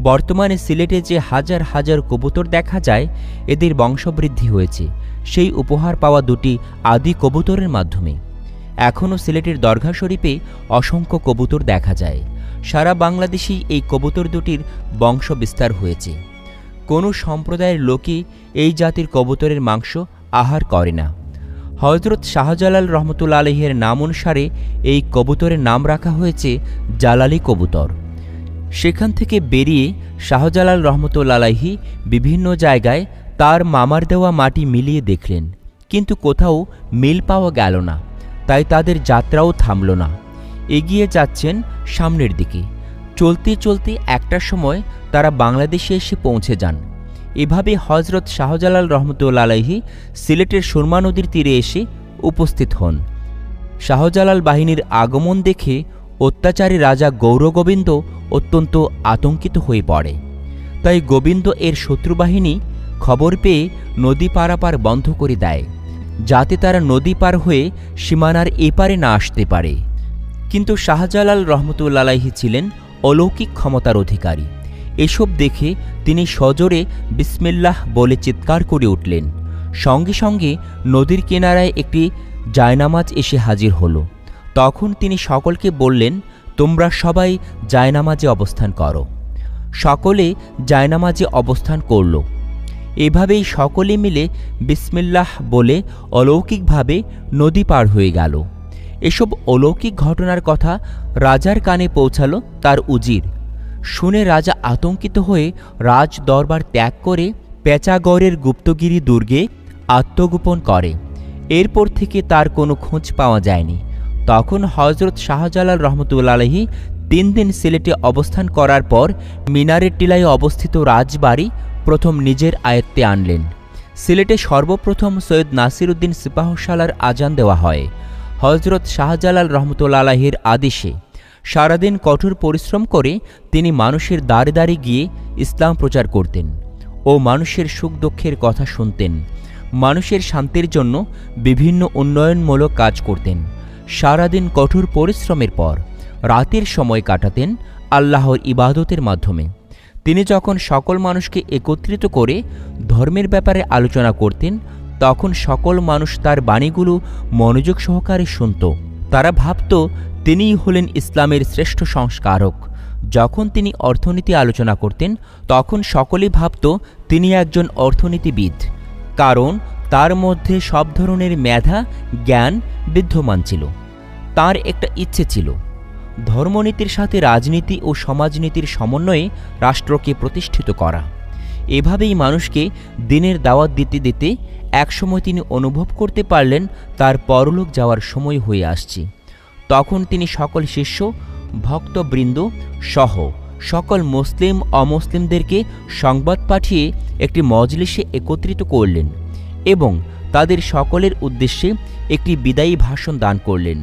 বর্তমানে সিলেটে যে হাজার হাজার কবুতর দেখা যায়, এদের বংশবৃদ্ধি হয়েছে সেই উপহার পাওয়া দুটি আদি কবুতরের মাধ্যমে। এখনও সিলেটের দরগা শরীফে অসংখ্য কবুতর দেখা যায়। সারা বাংলাদেশেই এই কবুতর দুটির বংশ বিস্তার হয়েছে। কোনো সম্প্রদায়ের লোকই এই জাতির কবুতরের মাংস আহার করে না। হজরত শাহজালাল রহমতুল্লাহ আলাইহির নাম অনুসারে এই কবুতরের নাম রাখা হয়েছে জালালি কবুতর। সেখান থেকে বেরিয়ে শাহজালাল রহমতুল্লাহ আলাইহি বিভিন্ন জায়গায় তার মামার দেওয়া মাটি মিলিয়ে দেখলেন, কিন্তু কোথাও মিল পাওয়া গেল না। তাই তাদের যাত্রাও থামল না, এগিয়ে যাচ্ছেন সামনের দিকে। চলতে চলতে একটা সময় তারা বাংলাদেশে এসে পৌঁছে যান। এভাবে হজরত শাহজালাল রহমতুল্লাহ আলাইহি সিলেটের সুরমা নদীর তীরে এসে উপস্থিত হন। শাহজালাল বাহিনীর আগমন দেখে অত্যাচারী রাজা গৌরগোবিন্দ অত্যন্ত আতঙ্কিত হয়ে পড়ে। তাই গোবিন্দ এর শত্রুবাহিনী খবর পেয়ে নদী পারাপার বন্ধ করে দেয়, যাতে তারা নদী পার হয়ে সীমানার এপারে না আসতে পারে। কিন্তু শাহজালাল রহমতুল্লাহ আলাইহি ছিলেন অলৌকিক ক্ষমতার অধিকারী। এসব দেখে তিনি সজোরে বিসমিল্লাহ বলে চিৎকার করে উঠলেন। সঙ্গে সঙ্গে নদীর কিনারায় একটি জায়নামাজ এসে হাজির হল। তখন তিনি সকলকে বললেন, তোমরা সবাই জায়নামাজে অবস্থান করো। সকলে জায়নামাজে অবস্থান করল। এভাবেই সকলে মিলে বিসমিল্লাহ বলে অলৌকিকভাবে নদী পার হয়ে গেল। এসব অলৌকিক ঘটনার কথা রাজার কানে পৌঁছালো তার উজির। শুনে রাজা আতঙ্কিত হয়ে রাজ দরবার ত্যাগ করে পেঁচাগড়ের গুপ্তগিরি দুর্গে আত্মগোপন করে। এরপর থেকে তার কোনো খোঁজ পাওয়া যায়নি। তখন হজরত শাহজালাল রহমতুল্লাহ আলাইহি 3 দিন সিলেটে অবস্থান করার পর মিনারের টিলায় অবস্থিত রাজবাড়ি প্রথম নিজের আয়ত্তে আনলেন। সিলেটে সর্বপ্রথম সৈয়দ নাসিরউদ্দিন সিপাহসালার আজান দেওয়া হয়। হজরত শাহজালাল রহমতুল্লাহ আলাইহির আদেশে সারাদিন কঠোর পরিশ্রম করে তিনি মানুষের দ্বারে দ্বারে গিয়ে ইসলাম প্রচার করতেন ও মানুষের সুখ দুঃখের কথা শুনতেন। মানুষের শান্তির জন্য বিভিন্ন উন্নয়নমূলক কাজ করতেন। সারাদিন কঠোর পরিশ্রমের পর রাতের সময় কাটাতেন আল্লাহর ইবাদতের মাধ্যমে। তিনি যখন সকল মানুষকে একত্রিত করে ধর্মের ব্যাপারে আলোচনা করতেন, তখন সকল মানুষ তার বাণীগুলো মনোযোগ সহকারে শুনত। তারা ভাবত তিনিই হলেন ইসলামের শ্রেষ্ঠ সংস্কারক। যখন তিনি অর্থনীতি আলোচনা করতেন, তখন সকলেই ভাবত তিনি একজন অর্থনীতিবিদ, কারণ তার মধ্যে সব ধরনের মেধা জ্ঞান বিদ্যমান ছিল। তার একটা ইচ্ছে ছিল ধর্মনীতির সাথে রাজনীতি ও সমাজনীতির সমন্বয়ে রাষ্ট্রকে প্রতিষ্ঠিত করা। এভাবেই মানুষকে দিনের দাওয়াত দিতে দিতে একসময় তিনি অনুভব করতে পারলেন তার পরলোক যাওয়ার সময় হয়ে আসছে। তখন তিনি সকল শিষ্য ভক্তবৃন্দ সহ সকল মুসলিম অমুসলিমদেরকে সংবাদ পাঠিয়ে একটি মজলিসে একত্রিত করলেন এবং তাদের সকলের উদ্দেশ্যে একটি বিদায়ী ভাষণ দান করলেন।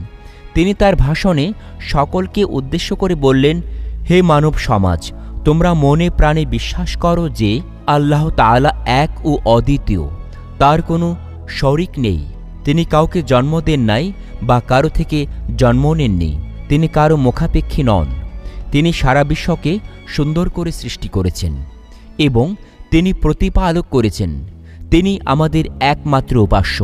তিনি তার ভাষণে সকলকে উদ্দেশ্য করে বললেন, হে মানব সমাজ, তোমরা মনে প্রাণে বিশ্বাস করো যে আল্লাহ তাআলা এক ও অদ্বিতীয়, তার কোনো শরিক নেই। তিনি কাউকে জন্ম দেন নাই বা কারো থেকে জন্ম নেননি। তিনি কারো মুখাপেক্ষী নন। তিনি সারা বিশ্বকে সুন্দর করে সৃষ্টি করেছেন এবং তিনি প্রতিপালক করেছেন। তিনি আমাদের একমাত্র উপাস্য।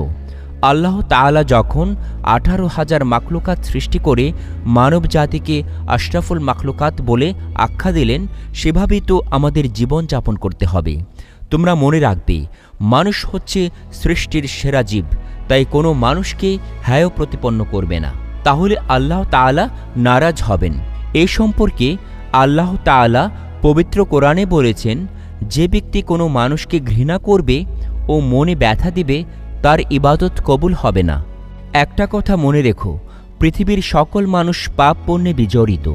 আল্লাহ তাআলা যখন 18,000 মাখলুকাত সৃষ্টি করে মানব জাতিকে আশরাফুল মাখলুকাত বলে আখ্যা দিলেন, সেভাবেই তো আমাদের জীবন যাপন করতে হবে। তোমরা মনে রাখবে, মানুষ হচ্ছে সৃষ্টির সেরা জীব, তাই কোনো মানুষকে হেয় প্রতিপন্ন করবে না, তাহলে আল্লাহ তাআলা নারাজ হবেন। এ সম্পর্কে আল্লাহ তাআলা পবিত্র কোরআনে বলেছেন, যে ব্যক্তি কোনো মানুষকে ঘৃণা করবে ও মনে ব্যথা দিবে, তার ইবাদত কবুল হবে না। একটা কথা মনে রেখো, পৃথিবীর সকল মানুষ পাপ পুণ্যে বিজড়িত,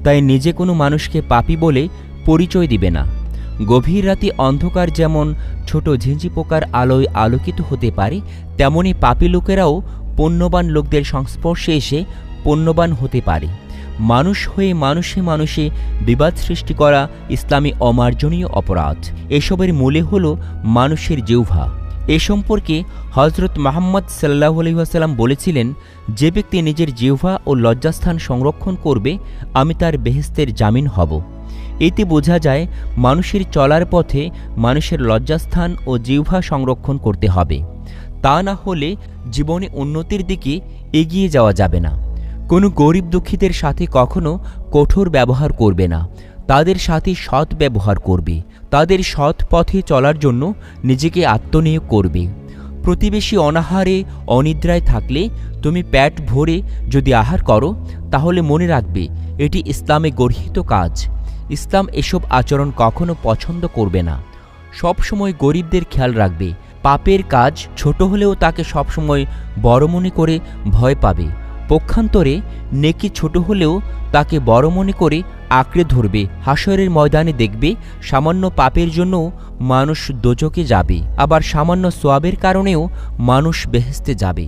তাই নিজে কোনো মানুষকে পাপী বলে পরিচয় দিবে না। গভীর রাতে অন্ধকার যেমন ছোট ঝিঁঝি পোকার আলোয় আলোকিত হতে পারে, তেমনি পাপী লোকেরাও পুণ্যবান লোকদের সংস্পর্শে এসে পুণ্যবান হতে পারে। মানুষ হয়ে মানুষে মানুষে বিবাদ সৃষ্টি করা ইসলামী অমার্জনীয় অপরাধ। এসবের মূলে হল মানুষের জিহ্বা। এ সম্পর্কে হজরত মুহাম্মদ সাল্লাল্লাহু আলাইহি ওয়াসাল্লাম বলেছিলেন, যে ব্যক্তি নিজের জিহ্বা ও লজ্জাস্থান সংরক্ষণ করবে, আমি তার বেহেশতের জামিন হব। এতে বোঝা যায় মানুষের চলার পথে মানুষের লজ্জাস্থান ও জিহ্বা সংরক্ষণ করতে হবে। তা না হলে জীবনে উন্নতির দিকে এগিয়ে যাওয়া যাবে না। কোনো গরিব দুঃখীদের সাথে কখনো কঠোর ব্যবহার করবে না, তাদের সাথে সৎ ব্যবহার করবে। তাদের সৎ পথে চলার জন্য নিজেকে আত্মনিয়োগ করবে। প্রতিবেশী অনাহারে অনিদ্রায় থাকলে তুমি পেট ভরে যদি আহার করো, তাহলে মনে রাখবে এটি ইসলামে গর্হিত কাজ। ইসলাম এসব আচরণ কখনো পছন্দ করবে না। সবসময় গরিবদের খেয়াল রাখবে। পাপের কাজ ছোট হলেও তাকে সবসময় বড় মনে করে ভয় পাবে। পক্ষান্তরে নেকি ছোট হলেও তাকে বড় মনে করে আঁকড়ে ধরবে। হাসরের ময়দানে দেখবে সামান্য পাপের জন্য মানুষ দোজখে যাবে, আবার সামান্য সওয়াবের কারণেও মানুষ বেহেশতে যাবে।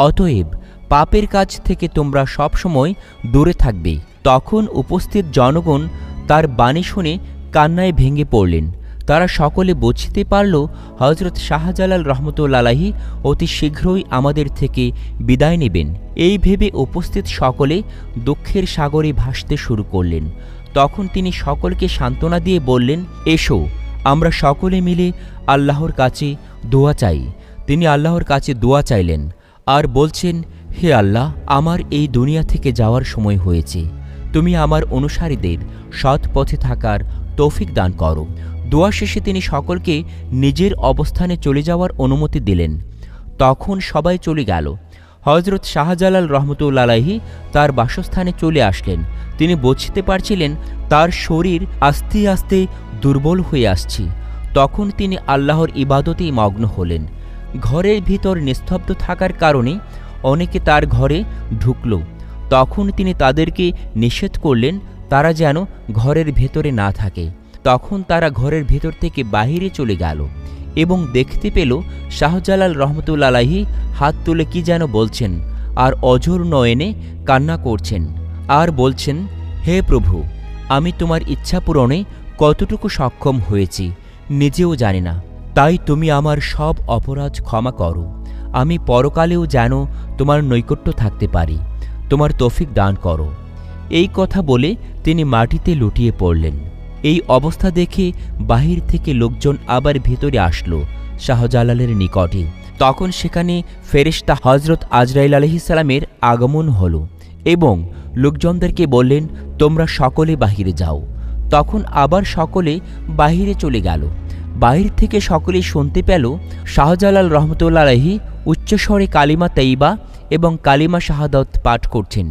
অতএব পাপের কাজ থেকে তোমরা সবসময় দূরে থাকবে। তখন উপস্থিত জনগণ তার বাণী শুনে কান্নায় ভেঙে পড়লেন। তারা সকলে বুঝতে পারল হজরত শাহজালাল রহমতুল্লাহ আলাইহি অতি শীঘ্রই আমাদের থেকে বিদায় নেবেন। এই ভেবে উপস্থিত সকলে দুঃখের সাগরে ভাসতে শুরু করলেন। তখন তিনি সকলকে সান্ত্বনা দিয়ে বললেন, এসো আমরা সকলে মিলে আল্লাহর কাছে দোয়া চাই। তিনি আল্লাহর কাছে দোয়া চাইলেন আর বলছেন, হে আল্লাহ, আমার এই দুনিয়া থেকে যাওয়ার সময় হয়েছে, তুমি আমার অনুসারীদের সৎ পথে থাকার তৌফিক দান করো। দোয়া শেষে তিনি সকলকে নিজের অবস্থানে চলে যাওয়ার অনুমতি দিলেন। তখন সবাই চলে গেল। হজরত শাহজালাল রহমতুল্লাহ আলাইহি তার বাসস্থানে চলে আসলেন। তিনি বুঝতে পারছিলেন তার শরীর আস্তে আস্তে দুর্বল হয়ে আসছে। তখন তিনি আল্লাহর ইবাদতেই মগ্ন হলেন। ঘরের ভিতর নিস্তব্ধ থাকার কারণে অনেকে তার ঘরে ঢুকল। তখন তিনি তাদেরকে নিষেধ করলেন তারা যেন ঘরের ভেতরে না থাকে। তখন তারা ঘরের ভেতর থেকে বাহিরে চলে গেল এবং দেখতে পেল শাহজালাল রহমতুল্লাহ আলাইহি হাত তুলে কি যেন বলছেন আর অঝোর নয়নে কান্না করছেন আর বলছেন, হে প্রভু, আমি তোমার ইচ্ছা পূরণে কতটুকু সক্ষম হয়েছি নিজেও জানি না, তাই তুমি আমার সব অপরাধ ক্ষমা করো। আমি পরকালেও যেন তোমার নৈকট্য থাকতে পারি, তোমার তৌফিক দান করো। এই কথা বলে তিনি মাটিতে লুটিয়ে পড়লেন। এই অবস্থা দেখে বাহির থেকে লোকজন আবার ভেতরে আসলো শাহজালালের নিকটে। তখন সেখানে ফেরেশতা হজরত আজরাইল আলাইহিস সালামের আগমন হল এবং লোকজনদেরকে বললেন, তোমরা সকলে বাহিরে যাও। তখন আবার সকলে বাহিরে চলে গেল। বাহির থেকে সকলে শুনতে পেল শাহজালাল রহমতুল্লাহ আলাইহি উচ্চস্বরে কালিমা তাইবা এবং কালিমা শাহাদাত পাঠ করছেন।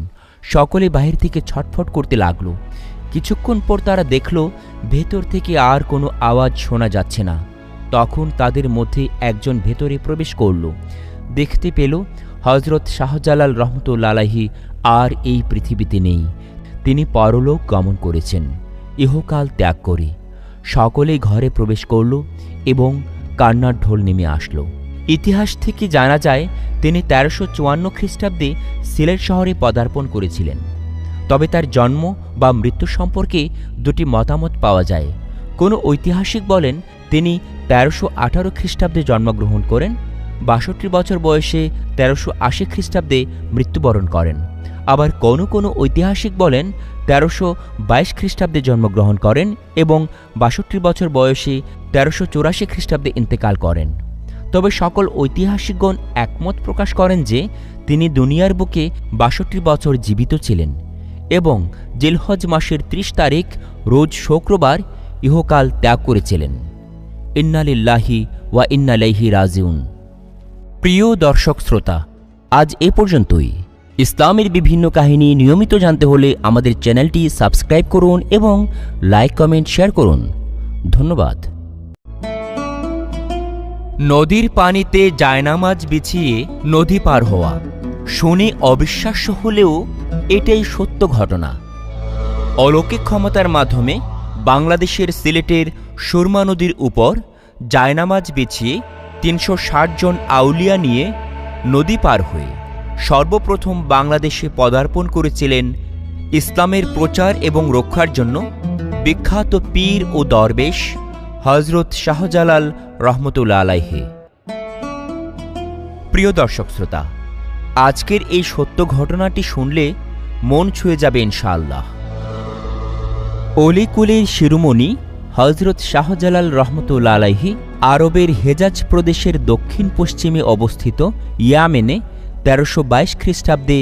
সকলে বাহির থেকে ছটফট করতে লাগল। কিছুক্ষণ পর তারা দেখল ভেতর থেকে আর কোনো আওয়াজ শোনা যাচ্ছে না। তখন তাদের মধ্যে একজন ভেতরে প্রবেশ করল। দেখতে পেল হজরত শাহজালাল রহমতুল্লাহ আলাইহি আর এই পৃথিবীতে নেই। তিনি পরলোক গমন করেছেন ইহকাল ত্যাগ করে। সকলেই ঘরে প্রবেশ করল এবং কান্নার ঢোল নেমে আসলো। ইতিহাস থেকে জানা যায় তিনি 1354 খ্রিস্টাব্দে সিলেট শহরে পদার্পণ করেছিলেন। তবে তার জন্ম বা মৃত্যু সম্পর্কে দুটি মতামত পাওয়া যায়। কোনো ঐতিহাসিক বলেন তিনি 1318 খ্রিস্টাব্দে জন্মগ্রহণ করেন, 62 বছর বয়সে 1380 খ্রিস্টাব্দে মৃত্যুবরণ করেন। আবার কোনো কোনো ঐতিহাসিক বলেন 1322 খ্রিস্টাব্দে জন্মগ্রহণ করেন এবং 62 বছর বয়সে 1384 খ্রিস্টাব্দে ইন্তেকাল করেন। তবে সকল ঐতিহাসিকগণ একমত প্রকাশ করেন যে তিনি দুনিয়ার বুকে 62 বছর জীবিত ছিলেন এবং জিলহজ মাসের 30 তারিখ রোজ শুক্রবার ইহকাল ত্যাগ করেছিলেন। ইন্না লিল্লাহি ওয়া ইন্না ইলাইহি রাজিউন। প্রিয় দর্শক শ্রোতা, আজ এ পর্যন্তই। ইসলামের বিভিন্ন কাহিনী নিয়মিত জানতে হলে আমাদের চ্যানেলটি সাবস্ক্রাইব করুন এবং লাইক, কমেন্ট, শেয়ার করুন। ধন্যবাদ। নদীর পানিতে জায়নামাজ বিছিয়ে নদী পার হওয়া শুনে অবিশ্বাস্য হলেও এটাই সত্য ঘটনা। অলৌকিক ক্ষমতার মাধ্যমে বাংলাদেশের সিলেটের সুরমা নদীর উপর জায়নামাজ বিছিয়ে 360 জন আউলিয়া নিয়ে নদী পার হয়ে সর্বপ্রথম বাংলাদেশে পদার্পণ করেছিলেন ইসলামের প্রচার এবং রক্ষার জন্য বিখ্যাত পীর ও দরবেশ হজরত শাহজালাল রহমতুল্লাহ আলাইহি। প্রিয় দর্শক শ্রোতা, আজকের এই সত্য ঘটনাটি শুনলে মন ছুঁয়ে যাবে ইনশাআল্লাহ। অলিকুলের শিরোমণি হজরত শাহজালাল রহমতুল্লাহ আলাইহি আরবের হেজাজ প্রদেশের দক্ষিণ পশ্চিমে অবস্থিত ইয়ামেনে 1322 খ্রিস্টাব্দে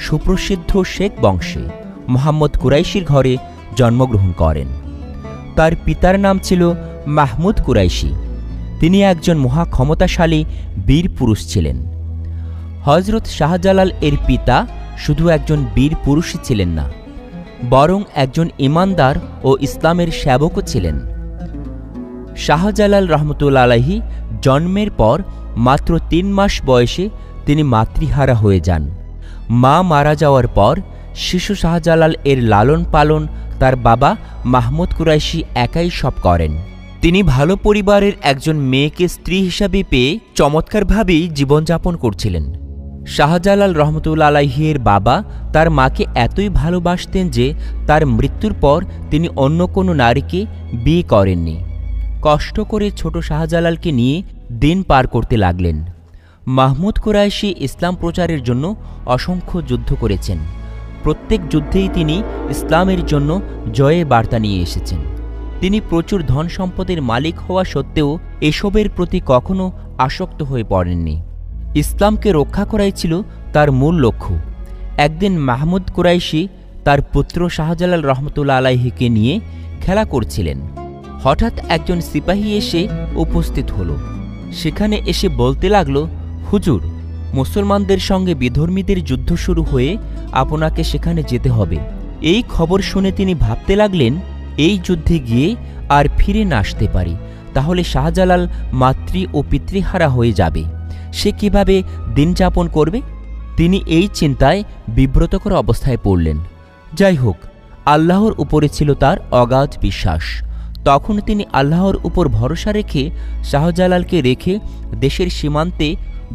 সুপ্রসিদ্ধ শেখ বংশে মোহাম্মদ কুরাইশির ঘরে জন্মগ্রহণ করেন। তার পিতার নাম ছিল মাহমুদ কুরাইশি। তিনি একজন মহা ক্ষমতাশালী বীর পুরুষ ছিলেন। হজরত শাহজালাল এর পিতা শুধু একজন বীর পুরুষই ছিলেন না, বরং একজন ইমানদার ও ইসলামের সেবকও ছিলেন। শাহজালাল রহমতুল্লাহ আলাইহি জন্মের পর মাত্র 3 মাস বয়সে তিনি মাতৃহারা হয়ে যান। মা মারা যাওয়ার পর শিশু শাহজালাল এর লালন পালন তার বাবা মাহমুদ কুরাইশি একাই সব করেন। তিনি ভালো পরিবারের একজন মেয়েকে স্ত্রী হিসাবে পেয়ে চমৎকারভাবেই জীবনযাপন করছিলেন। শাহজালাল রহমতুল্লাহ আলাইহির বাবা তার মাকে এতই ভালোবাসতেন যে তার মৃত্যুর পর তিনি অন্য কোনো নারীকে বিয়ে করেননি। কষ্ট করে ছোট শাহজালালকে নিয়ে দিন পার করতে লাগলেন। মাহমুদ কুরাইশি ইসলাম প্রচারের জন্য অসংখ্য যুদ্ধ করেছেন। প্রত্যেক যুদ্ধেই তিনি ইসলামের জন্য জয়ের বার্তা নিয়ে এসেছেন। তিনি প্রচুর ধন সম্পদের মালিক হওয়া সত্ত্বেও এসবের প্রতি কখনো আসক্ত হয়ে পড়েননি। ইসলামকে রক্ষা করাই ছিল তার মূল লক্ষ্য। একদিন মাহমুদ কুরাইশি তার পুত্র শাহজালাল রহমতুল্লাহ আলাইহিকে নিয়ে খেলা করছিলেন। হঠাৎ একজন সিপাহী এসে উপস্থিত হল। সেখানে এসে বলতে লাগল, হুজুর, মুসলমানদের সঙ্গে বিধর্মীদের যুদ্ধ শুরু হয়ে আপনাকে সেখানে যেতে হবে। এই খবর শুনে তিনি ভাবতে লাগলেন, এই যুদ্ধে গিয়ে আর ফিরে না আসতে পারি তাহলে শাহজালাল মাতৃ ও পিতৃহারা হয়ে যাবে। সে কিভাবে দিন যাপন করবে? তিনি এই চিন্তায় বিব্রতকর অবস্থায় পড়লেন। যাই হোক, আল্লাহর উপরে ছিল তার অগাধ বিশ্বাস। তখন তিনি আল্লাহর উপর ভরসা রেখে শাহজালালকে রেখে দেশের সীমান্তে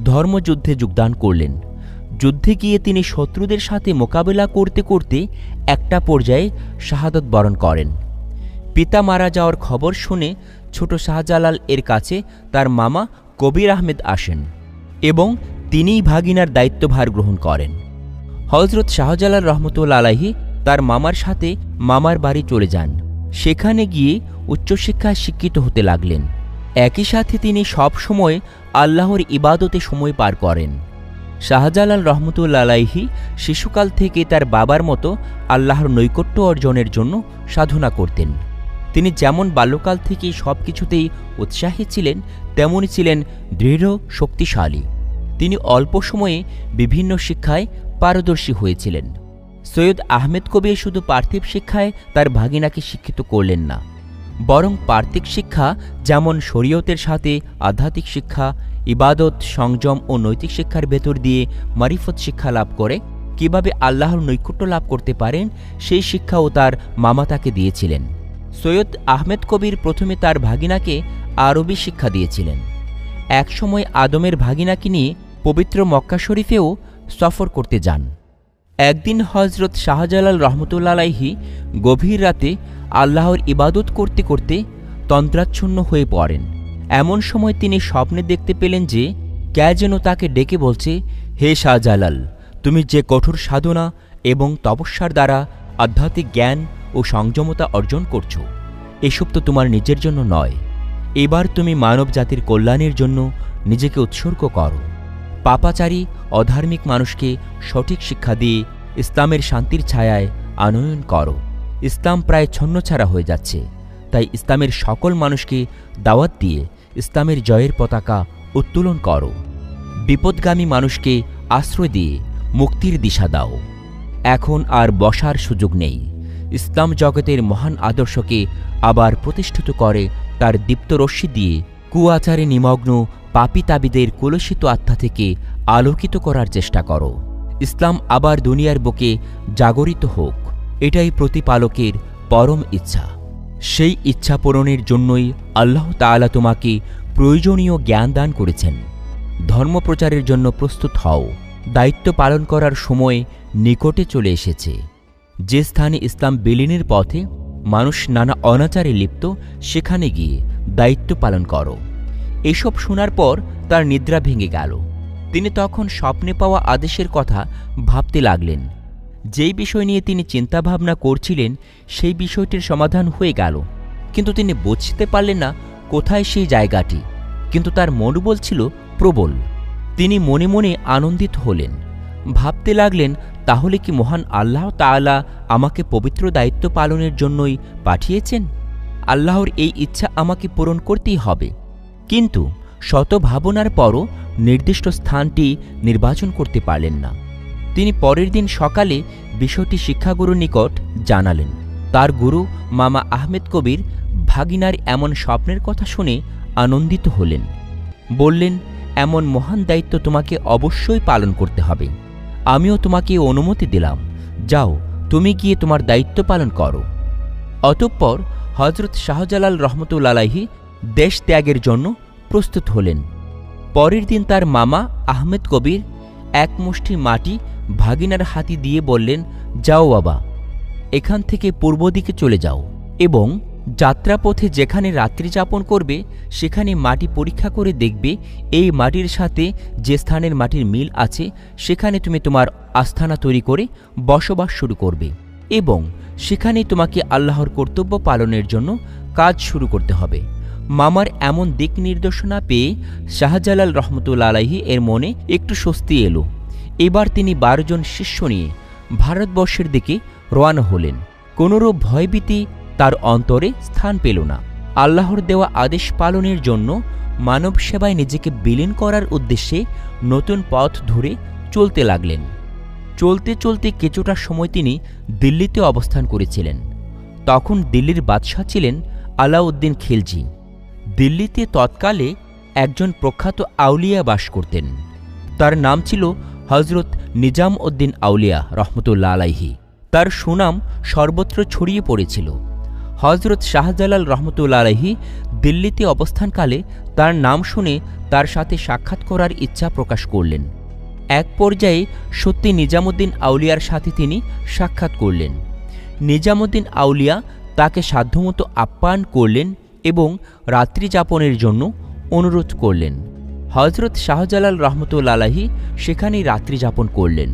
ধর্মযুদ্ধে যোগদান করলেন। যুদ্ধে গিয়ে তিনি শত্রুদের সাথে মোকাবেলা করতে করতে একটা পর্যায়ে শাহাদত বরণ করেন। পিতা মারা যাওয়ার খবর শুনে ছোট শাহজালাল এর কাছে তার মামা কবির আহমেদ আসেন এবং তিনিই ভাগিনার দায়িত্বভার গ্রহণ করেন। হযরত শাহজালাল রহমতুল্লাহ আলাইহি তার মামার সাথে মামার বাড়ি চলে যান। সেখানে গিয়ে উচ্চশিক্ষায় শিক্ষিত হতে লাগলেন। একই সাথে তিনি সব সময় আল্লাহর ইবাদতে সময় পার করেন। শাহজালাল রহমতুল্লাহ আলাইহি শিশুকাল থেকে তার বাবার মতো আল্লাহর নৈকট্য অর্জনের জন্য সাধনা করতেন। তিনি যেমন বাল্যকাল থেকেই সব কিছুতেই উৎসাহী ছিলেন, তেমনই ছিলেন দৃঢ় শক্তিশালী। তিনি অল্প সময়ে বিভিন্ন শিক্ষায় পারদর্শী হয়েছিলেন। সৈয়দ আহমেদ কবির শুধু পার্থিব শিক্ষায় তার ভাগিনাকে শিক্ষিত করলেন না, বরং পার্থিব শিক্ষা যেমন শরীয়তের সাথে আধ্যাত্মিক শিক্ষা, ইবাদত, সংযম ও নৈতিক শিক্ষার ভেতর দিয়ে মারিফত শিক্ষা লাভ করে কিভাবে আল্লাহর নৈকট্য লাভ করতে পারেন, সেই শিক্ষাও তার মামা তাকে দিয়েছিলেন। সৈয়দ আহমেদ কবির প্রথমে তার ভাগিনাকে আরবি শিক্ষা দিয়েছিলেন। একসময় আদমের ভাগিনাকে নিয়ে পবিত্র মক্কা শরীফেও সফর করতে যান। একদিন হযরত শাহজালাল রহমতুল্লাহ আলাইহি গভীর রাতে আল্লাহর ইবাদত করতে করতে তন্দ্রাচ্ছন্ন হয়ে পড়েন। এমন সময় তিনি স্বপ্নে দেখতে পেলেন যে কে যেন তাকে ডেকে বলছে, হে শাহজালাল, তুমি যে কঠোর সাধনা এবং তপস্যার দ্বারা আধ্যাত্মিক জ্ঞান ও সংযমতা অর্জন করছ, এসব তো তোমার নিজের জন্য নয়। এবার তুমি মানব জাতির কল্যাণের জন্য নিজেকে উৎসর্গ করো। পাপাচারী অধার্মিক মানুষকে সঠিক শিক্ষা দিয়ে ইসলামের শান্তির ছায়ায় আনয়ন করো। ইসলাম প্রায় ছন্নছাড়া হয়ে যাচ্ছে, তাই ইসলামের সকল মানুষকে দাওয়াত দিয়ে ইসলামের জয়ের পতাকা উত্তোলন করো। বিপদগামী মানুষকে আশ্রয় দিয়ে মুক্তির দিশা দাও। এখন আর বসার সুযোগ নেই। ইসলাম জগতের মহান আদর্শকে আবার প্রতিষ্ঠিত করে তার দীপ্ত রশ্মি দিয়ে কুয়াচারে নিমগ্ন পাপী তাবিদের কলুষিত আত্মা থেকে আলোকিত করার চেষ্টা করো। ইসলাম আবার দুনিয়ার বুকে জাগরিত হোক, এটাই প্রতিপালকের পরম ইচ্ছা। সেই ইচ্ছা পূরণের জন্যই আল্লাহ তাআলা তোমাকে প্রয়োজনীয় জ্ঞান দান করেছেন। ধর্মপ্রচারের জন্য প্রস্তুত হও। দায়িত্ব পালন করার সময় নিকটে চলে এসেছে। যে স্থানে ইসলাম বিলীনের পথে মানুষ নানা অনাচারে লিপ্ত, সেখানে গিয়ে দায়িত্ব পালন করো। এসব শোনার পর তার নিদ্রা ভেঙে গেল। তিনি তখন স্বপ্নে পাওয়া আদেশের কথা ভাবতে লাগলেন। যেই বিষয় নিয়ে তিনি চিন্তাভাবনা করছিলেন সেই বিষয়টির সমাধান হয়ে গেল, কিন্তু তিনি বুঝতে পারলেন না কোথায় সেই জায়গাটি। কিন্তু তার মনোবল ছিল প্রবল। তিনি মনে মনে আনন্দিত হলেন। ভাবতে লাগলেন, তাহলে কি মহান আল্লাহ তাআলা আমাকে পবিত্র দায়িত্ব পালনের জন্যই পাঠিয়েছেন? আল্লাহর এই ইচ্ছা আমাকে পূরণ করতেই হবে। কিন্তু শত ভাবনার পরও নির্দিষ্ট স্থানটি নির্বাচন করতে পারলেন না। তিনি পরের দিন সকালে বিষয়টি শিক্ষাগুরুর নিকট জানালেন। তার গুরু মামা আহমেদ কবির ভাগিনার এমন স্বপ্নের কথা শুনে আনন্দিত হলেন। বললেন, এমন মহান দায়িত্ব তোমাকে অবশ্যই পালন করতে হবে। আমিও তোমাকে অনুমতি দিলাম, যাও তুমি গিয়ে তোমার দায়িত্ব পালন করো। অতঃপর হযরত শাহজালাল রহমতুল্লাহ আলাইহি দেশ ত্যাগের জন্য প্রস্তুত হলেন। পরের দিন তার মামা আহমেদ কবির এক মুষ্টি মাটি ভাগিনার হাতে দিয়ে বললেন, যাও বাবা, এখান থেকে পূর্ব দিকে চলে যাও এবং যাত্রাপথে যেখানে রাত্রি যাপন করবে সেখানে মাটি পরীক্ষা করে দেখবে এই মাটির সাথে যে স্থানের মাটির মিল আছে সেখানে তুমি তোমার আস্থানা তৈরি করে বসবাস শুরু করবে এবং সেখানেই তোমাকে আল্লাহর কর্তব্য পালনের জন্য কাজ শুরু করতে হবে। মামার এমন দিক নির্দেশনা পেয়ে শাহজালাল রহমতুল্লাহ আলাইহি এর মনে একটু স্বস্তি এলো। এবার তিনি 12 জন শিষ্য নিয়ে ভারতবর্ষের দিকে রওনা হলেন। কোনোরূপ ভয়ভীতি তার অন্তরে স্থান পেল না। আল্লাহর দেওয়া আদেশ পালনের জন্য মানব সেবায় নিজেকে বিলীন করার উদ্দেশ্যে নতুন পথ ধরে চলতে লাগলেন। চলতে চলতে কিছুটা সময় তিনি দিল্লিতে অবস্থান করেছিলেন। তখন দিল্লির বাদশাহ ছিলেন আলাউদ্দিন খিলজি। দিল্লিতে তৎকালে একজন প্রখ্যাত আউলিয়া বাস করতেন। তার নাম ছিল হজরত নিজাম উদ্দিন আউলিয়া রহমতুল্লাহ আলাইহি। তার সুনাম সর্বত্র ছড়িয়ে পড়েছিল। হজরত শাহজালাল রহমতুল্লাহ আলাইহি দিল্লিতে অবস্থানকালে তার নাম শুনে তার সাথে সাক্ষাৎ করার ইচ্ছা প্রকাশ করলেন। এক পর্যায়ে সত্যি নিজামুদ্দিন আউলিয়ার সাথে তিনি সাক্ষাৎ করলেন। নিজামুদ্দিন আউলিয়া তাকে সাধ্যমতো আপ্যায়ন করলেন এবং রাত্রি যাপনের জন্য অনুরোধ করলেন। হজরত শাহজালাল রহমতুল্লাহ আলাইহি সেখানেই রাত্রি যাপন করলেন।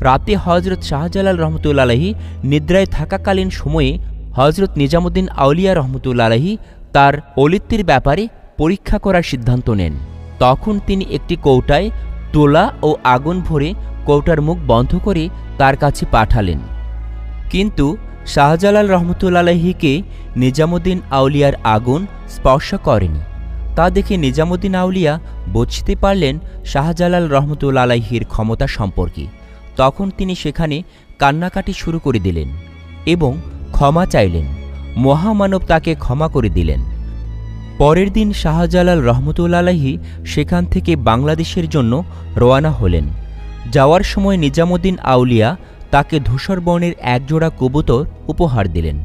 রাতে হজরত শাহজালাল রহমতুল্লাহ আলাইহি নিদ্রায় থাকাকালীন সময়ে হজরত নিজামুদ্দিন আউলিয়া রহমতুল্লাহ আলাইহি তার অলিত্যের ব্যাপারে পরীক্ষা করার সিদ্ধান্ত নেন। তখন তিনি একটি কৌটায় তোলা ও আগুন ভরে কৌটার মুখ বন্ধ করে তার কাছে পাঠালেন। কিন্তু শাহজালাল রহমতুল্লাহ আলাইহিকে নিজামুদ্দিন আউলিয়ার আগুন স্পর্শ করেনি। তা দেখে নিজামুদ্দিন আউলিয়া বুঝতে পারলেন শাহজালাল রহমতুল্লাহ আলাইহির ক্ষমতা সম্পর্কে। তখন তিনি সেখানে কান্নাকাটি শুরু করে দিলেন এবং ক্ষমা চাইলেন। মহামানব তাকে ক্ষমা করে দিলেন। পরের দিন শাহজালাল রহমতুল্লাহ আলাইহি সেখান থেকে বাংলাদেশের জন্য রওনা হলেন। যাওয়ার সময় নিজামুদ্দিন আউলিয়া তাকে ধূসর বর্ণের একজোড়া কবুতর উপহার দিলেন।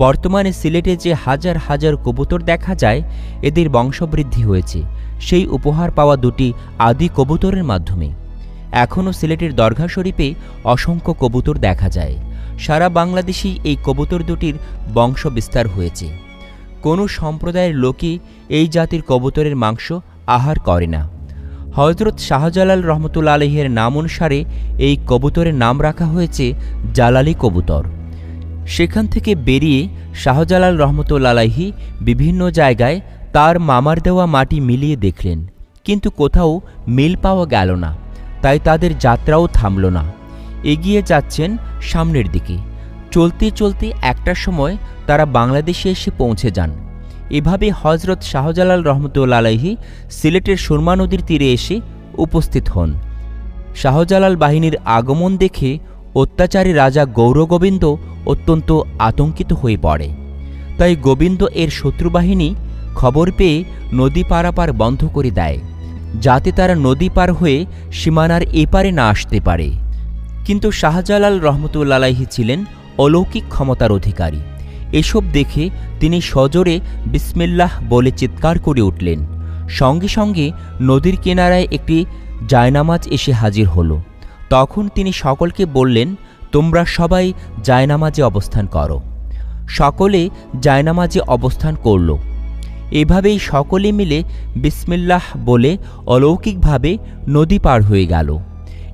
বর্তমানে সিলেটে যে হাজার হাজার কবুতর দেখা যায়, এদের বংশবৃদ্ধি হয়েছে সেই উপহার পাওয়া দুটি আদি কবুতরের মাধ্যমে। এখনও সিলেটের দরগা শরীফে অসংখ্য কবুতর দেখা যায়। সারা বাংলাদেশেই এই কবুতর দুটির বংশ বিস্তার হয়েছে। কোনো সম্প্রদায়ের লোকই এই জাতির কবুতরের মাংস আহার করে না। হজরত শাহজালাল রহমতুল্লাহ আলাইহির নাম অনুসারে এই কবুতরের নাম রাখা হয়েছে জালালি কবুতর। সেখান থেকে বেরিয়ে শাহজালাল রহমতুল্লাহ আলাইহি বিভিন্ন জায়গায় তার মামার দেওয়া মাটি মিলিয়ে দেখলেন, কিন্তু কোথাও মিল পাওয়া গেল না। তাই তাদের যাত্রাও থামল না, এগিয়ে যাচ্ছেন সামনের দিকে। চলতে চলতে একটা সময় তারা বাংলাদেশে এসে পৌঁছে যান। এভাবে হজরত শাহজালাল রহমতুল্লাহ আলাইহি সিলেটের সুরমা নদীর তীরে এসে উপস্থিত হন। শাহজালাল বাহিনীর আগমন দেখে অত্যাচারী রাজা গৌরগোবিন্দ অত্যন্ত আতঙ্কিত হয়ে পড়ে। তাই গোবিন্দ এর শত্রুবাহিনী খবর পেয়ে নদী পারাপার বন্ধ করে দেয়, যাতে তারা নদী পার হয়ে সীমানার এপারে না আসতে পারে। কিন্তু শাহজালাল রহমতুল্লাহ আলাইহি ছিলেন অলৌকিক ক্ষমতার অধিকারী। এসব দেখে তিনি সজোরে বিসমিল্লাহ বলে চিৎকার করে উঠলেন। সঙ্গে সঙ্গে নদীর কিনারায় একটি জায়নামাজ এসে হাজির হল। তখন তিনি সকলকে বললেন, তোমরা সবাই জায়নামাজে অবস্থান করো। সকলে জায়নামাজে অবস্থান করল। এভাবেই সকলে মিলে বিসমিল্লাহ বলে অলৌকিকভাবে নদী পার হয়ে গেল।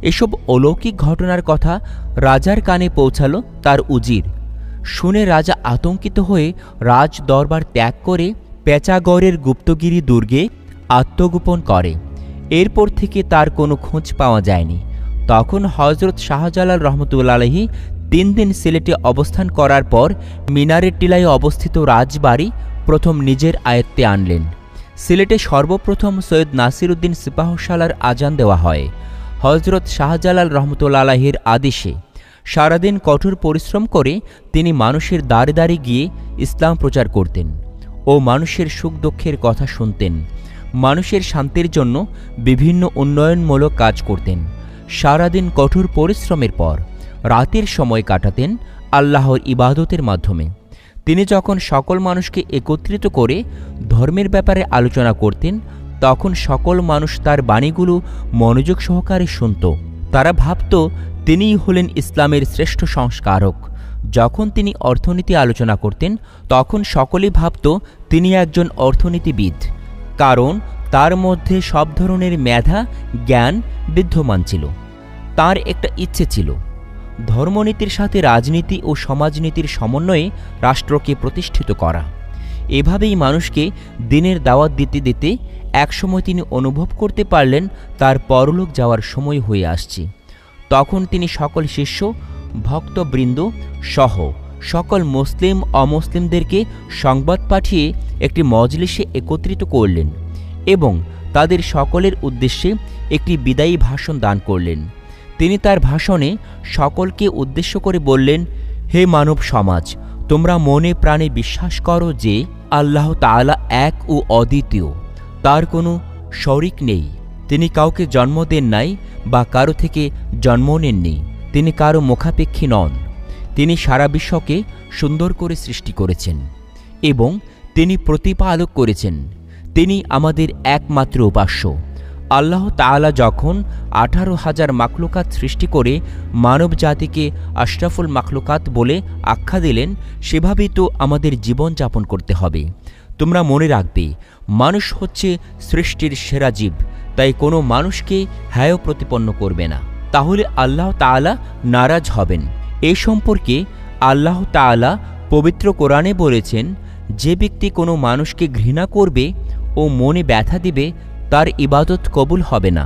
এসব অলৌকিক ঘটনার কথা রাজার কানে পৌঁছালো তার উজির। শুনে রাজা আতঙ্কিত হয়ে রাজ দরবার ত্যাগ করে পেঁচাগড়ের গুপ্তগিরি দুর্গে আত্মগোপন করে। এরপর থেকে তার কোনো খোঁজ পাওয়া যায়নি। তখন হজরত শাহজালাল রহমতুল্লাহ আলাইহি 3 দিন সিলেটে অবস্থান করার পর মিনারের টিলায় অবস্থিত রাজবাড়ি প্রথম নিজের আয়ত্তে আনলেন। সিলেটে সর্বপ্রথম সৈয়দ নাসির উদ্দিন সিপাহসালার আজান দেওয়া হয়। হজরত শাহজালাল রহমতুল্লাহ আলাইহির আদেশে সারাদিন কঠোর পরিশ্রম করে তিনি মানুষের দ্বারে দ্বারে গিয়ে ইসলাম প্রচার করতেন ও মানুষের সুখ দুঃখের কথা শুনতেন। মানুষের শান্তির জন্য বিভিন্ন উন্নয়নমূলক কাজ করতেন। সারাদিন কঠোর পরিশ্রমের পর রাতের সময় কাটাতেন আল্লাহর ইবাদতের মাধ্যমে। তিনি যখন সকল মানুষকে একত্রিত করে ধর্মের ব্যাপারে আলোচনা করতেন, তখন সকল মানুষ তার বাণীগুলো মনোযোগ সহকারে শুনত। তারা ভাবত তিনিই হলেন ইসলামের শ্রেষ্ঠ সংস্কারক, যখন তিনি অর্থনীতি আলোচনা করতেন তখন সকলেই ভাবত তিনি একজন অর্থনীতিবিদ, কারণ তার মধ্যে সব ধরনের মেধা জ্ঞান বিদ্যমান ছিল। তার একটা ইচ্ছে ছিল ধর্মনীতির সাথে রাজনীতি ও সমাজনীতির সমন্বয়ে রাষ্ট্রকে প্রতিষ্ঠিত করা। এভাবেই মানুষকে দিনের দাওয়াত দিতে দিতে একসময় তিনি অনুভব করতে পারলেন তার পরলোক যাওয়ার সময় হয়ে আসছে। তখন তিনি সকল শিষ্য ভক্তবৃন্দ সহ সকল মুসলিম অমুসলিমদেরকে সংবাদ পাঠিয়ে একটি মজলিসে একত্রিত করলেন এবং তাদের সকলের উদ্দেশ্যে একটি বিদায়ী ভাষণ দান করলেন। তিনি তার ভাষণে সকলকে উদ্দেশ্য করে বললেন, হে মানব সমাজ, তোমরা মনে প্রাণে বিশ্বাস করো যে আল্লাহ তাআলা এক ও অদ্বিতীয়, তার কোনো শরিক নেই। তিনি কাউকে জন্ম দেন নাই বা কারো থেকে জন্ম নেননি। তিনি কারো মুখাপেক্ষী নন। তিনি সারা বিশ্বকে সুন্দর করে সৃষ্টি করেছেন এবং তিনি প্রতিপালক করেছেন। তিনি আমাদের একমাত্র উপাস্য। আল্লাহ তাআলা যখন 18,000 মাখলুকাত সৃষ্টি করে মানব জাতিকে আশরাফুল মাখলুকাত বলে আখ্যা দিলেন, সেভাবেই তো আমাদের জীবন যাপন করতে হবে। তোমরা মনে রাখবে, মানুষ হচ্ছে সৃষ্টির সেরা জীব, তাই কোনো মানুষকে হেয় প্রতিপন্ন করবে না, তাহলে আল্লাহ তাআলা নারাজ হবেন। এ সম্পর্কে আল্লাহ তাআলা পবিত্র কোরআনে বলেছেন, যে ব্যক্তি কোনো মানুষকে ঘৃণা করবে ও মনে ব্যথা দিবে তার ইবাদত কবুল হবে না।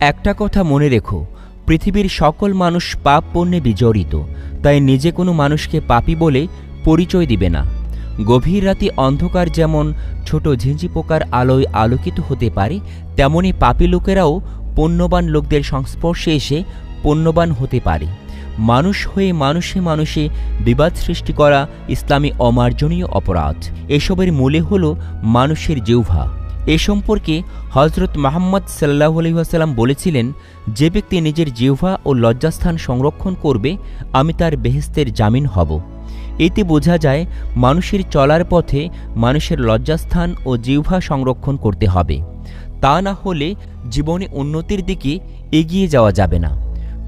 একটা কথা মনে রেখো, পৃথিবীর সকল মানুষ পাপ পুণ্যে বিজড়িত, তাই নিজে কোনো মানুষকে পাপী বলে পরিচয় দিবে না। গভীর রাতে অন্ধকার যেমন ছোট ঝিঁঝি পোকার আলোয় আলোকিত হতে পারে, তেমনি পাপী লোকেরাও পুণ্যবান লোকদের সংস্পর্শে এসে পুণ্যবান হতে পারে। মানুষ হয়ে মানুষে মানুষে বিবাদ সৃষ্টি করা ইসলামী অমার্জনীয় অপরাধ। এসবের মূলে হল মানুষের জিহ্বা। এ সম্পর্কে হজরত মুহাম্মদ সাল্লাল্লাহু আলাইহি ওয়াসাল্লাম বলেছিলেন, যে ব্যক্তি নিজের জিহ্বা ও লজ্জাস্থান সংরক্ষণ করবে, আমি তার বেহেশতের জামিন হব। এতে বোঝা যায় মানুষের চলার পথে মানুষের লজ্জাস্থান ও জিহ্বা সংরক্ষণ করতে হবে। তা না হলে জীবনে উন্নতির দিকে এগিয়ে যাওয়া যাবে না।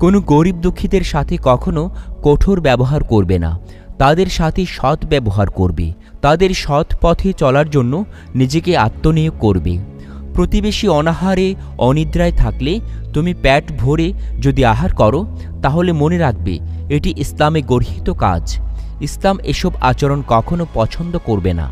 কোনো গরিব দুঃখীদের সাথে কখনো কঠোর ব্যবহার করবে না, তাদের সাথে সৎ ব্যবহার করবে। তাদের সৎ পথে চলার জন্য নিজেকে আত্মনিয়োগ করবে। প্রতিবেশী অনাহারে অনিদ্রায় থাকলে তুমি পেট ভরে যদি আহার করো, তাহলে মনে রাখবে এটি ইসলামে গর্হিত কাজ। ইসলাম এসব আচরণ কখনো পছন্দ করবে না।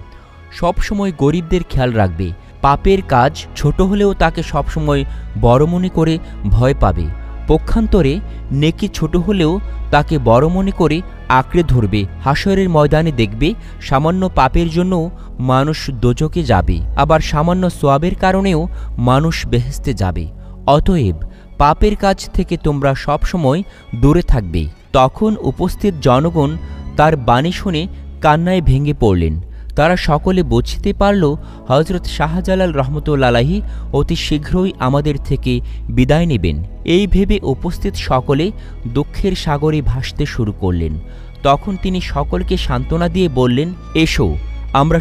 সবসময় গরিবদের খেয়াল রাখবে। পাপের কাজ ছোট হলেও তাকে সবসময় বড় মনে করে ভয় পাবে। পক্ষান্তরে নেকি ছোট হলেও তাকে বড় মনে করে আঁকড়ে ধরবে। হাসরের ময়দানে দেখবে সামান্য পাপের জন্য মানুষ দোজখে যাবে, আবার সামান্য সওয়াবের কারণেও মানুষ বেহেশতে যাবে। অতএব পাপের কাজ থেকে তোমরা সবসময় দূরে থাকবে। তখন উপস্থিত জনগণ তার বাণী শুনে কান্নায় ভেঙে পড়লেন। তারা সকলে বুঝতে পারল হযরত শাহজালাল রহমতুল্লাহ আলাইহি অতি শীঘ্রই আমাদের থেকে বিদায় নেবেন। এই ভেবে উপস্থিত সকলে দুঃখের সাগরে ভাসতে শুরু করলেন। তখন তিনি সকলকে সান্ত্বনা দিয়ে বললেন, এসো আমরা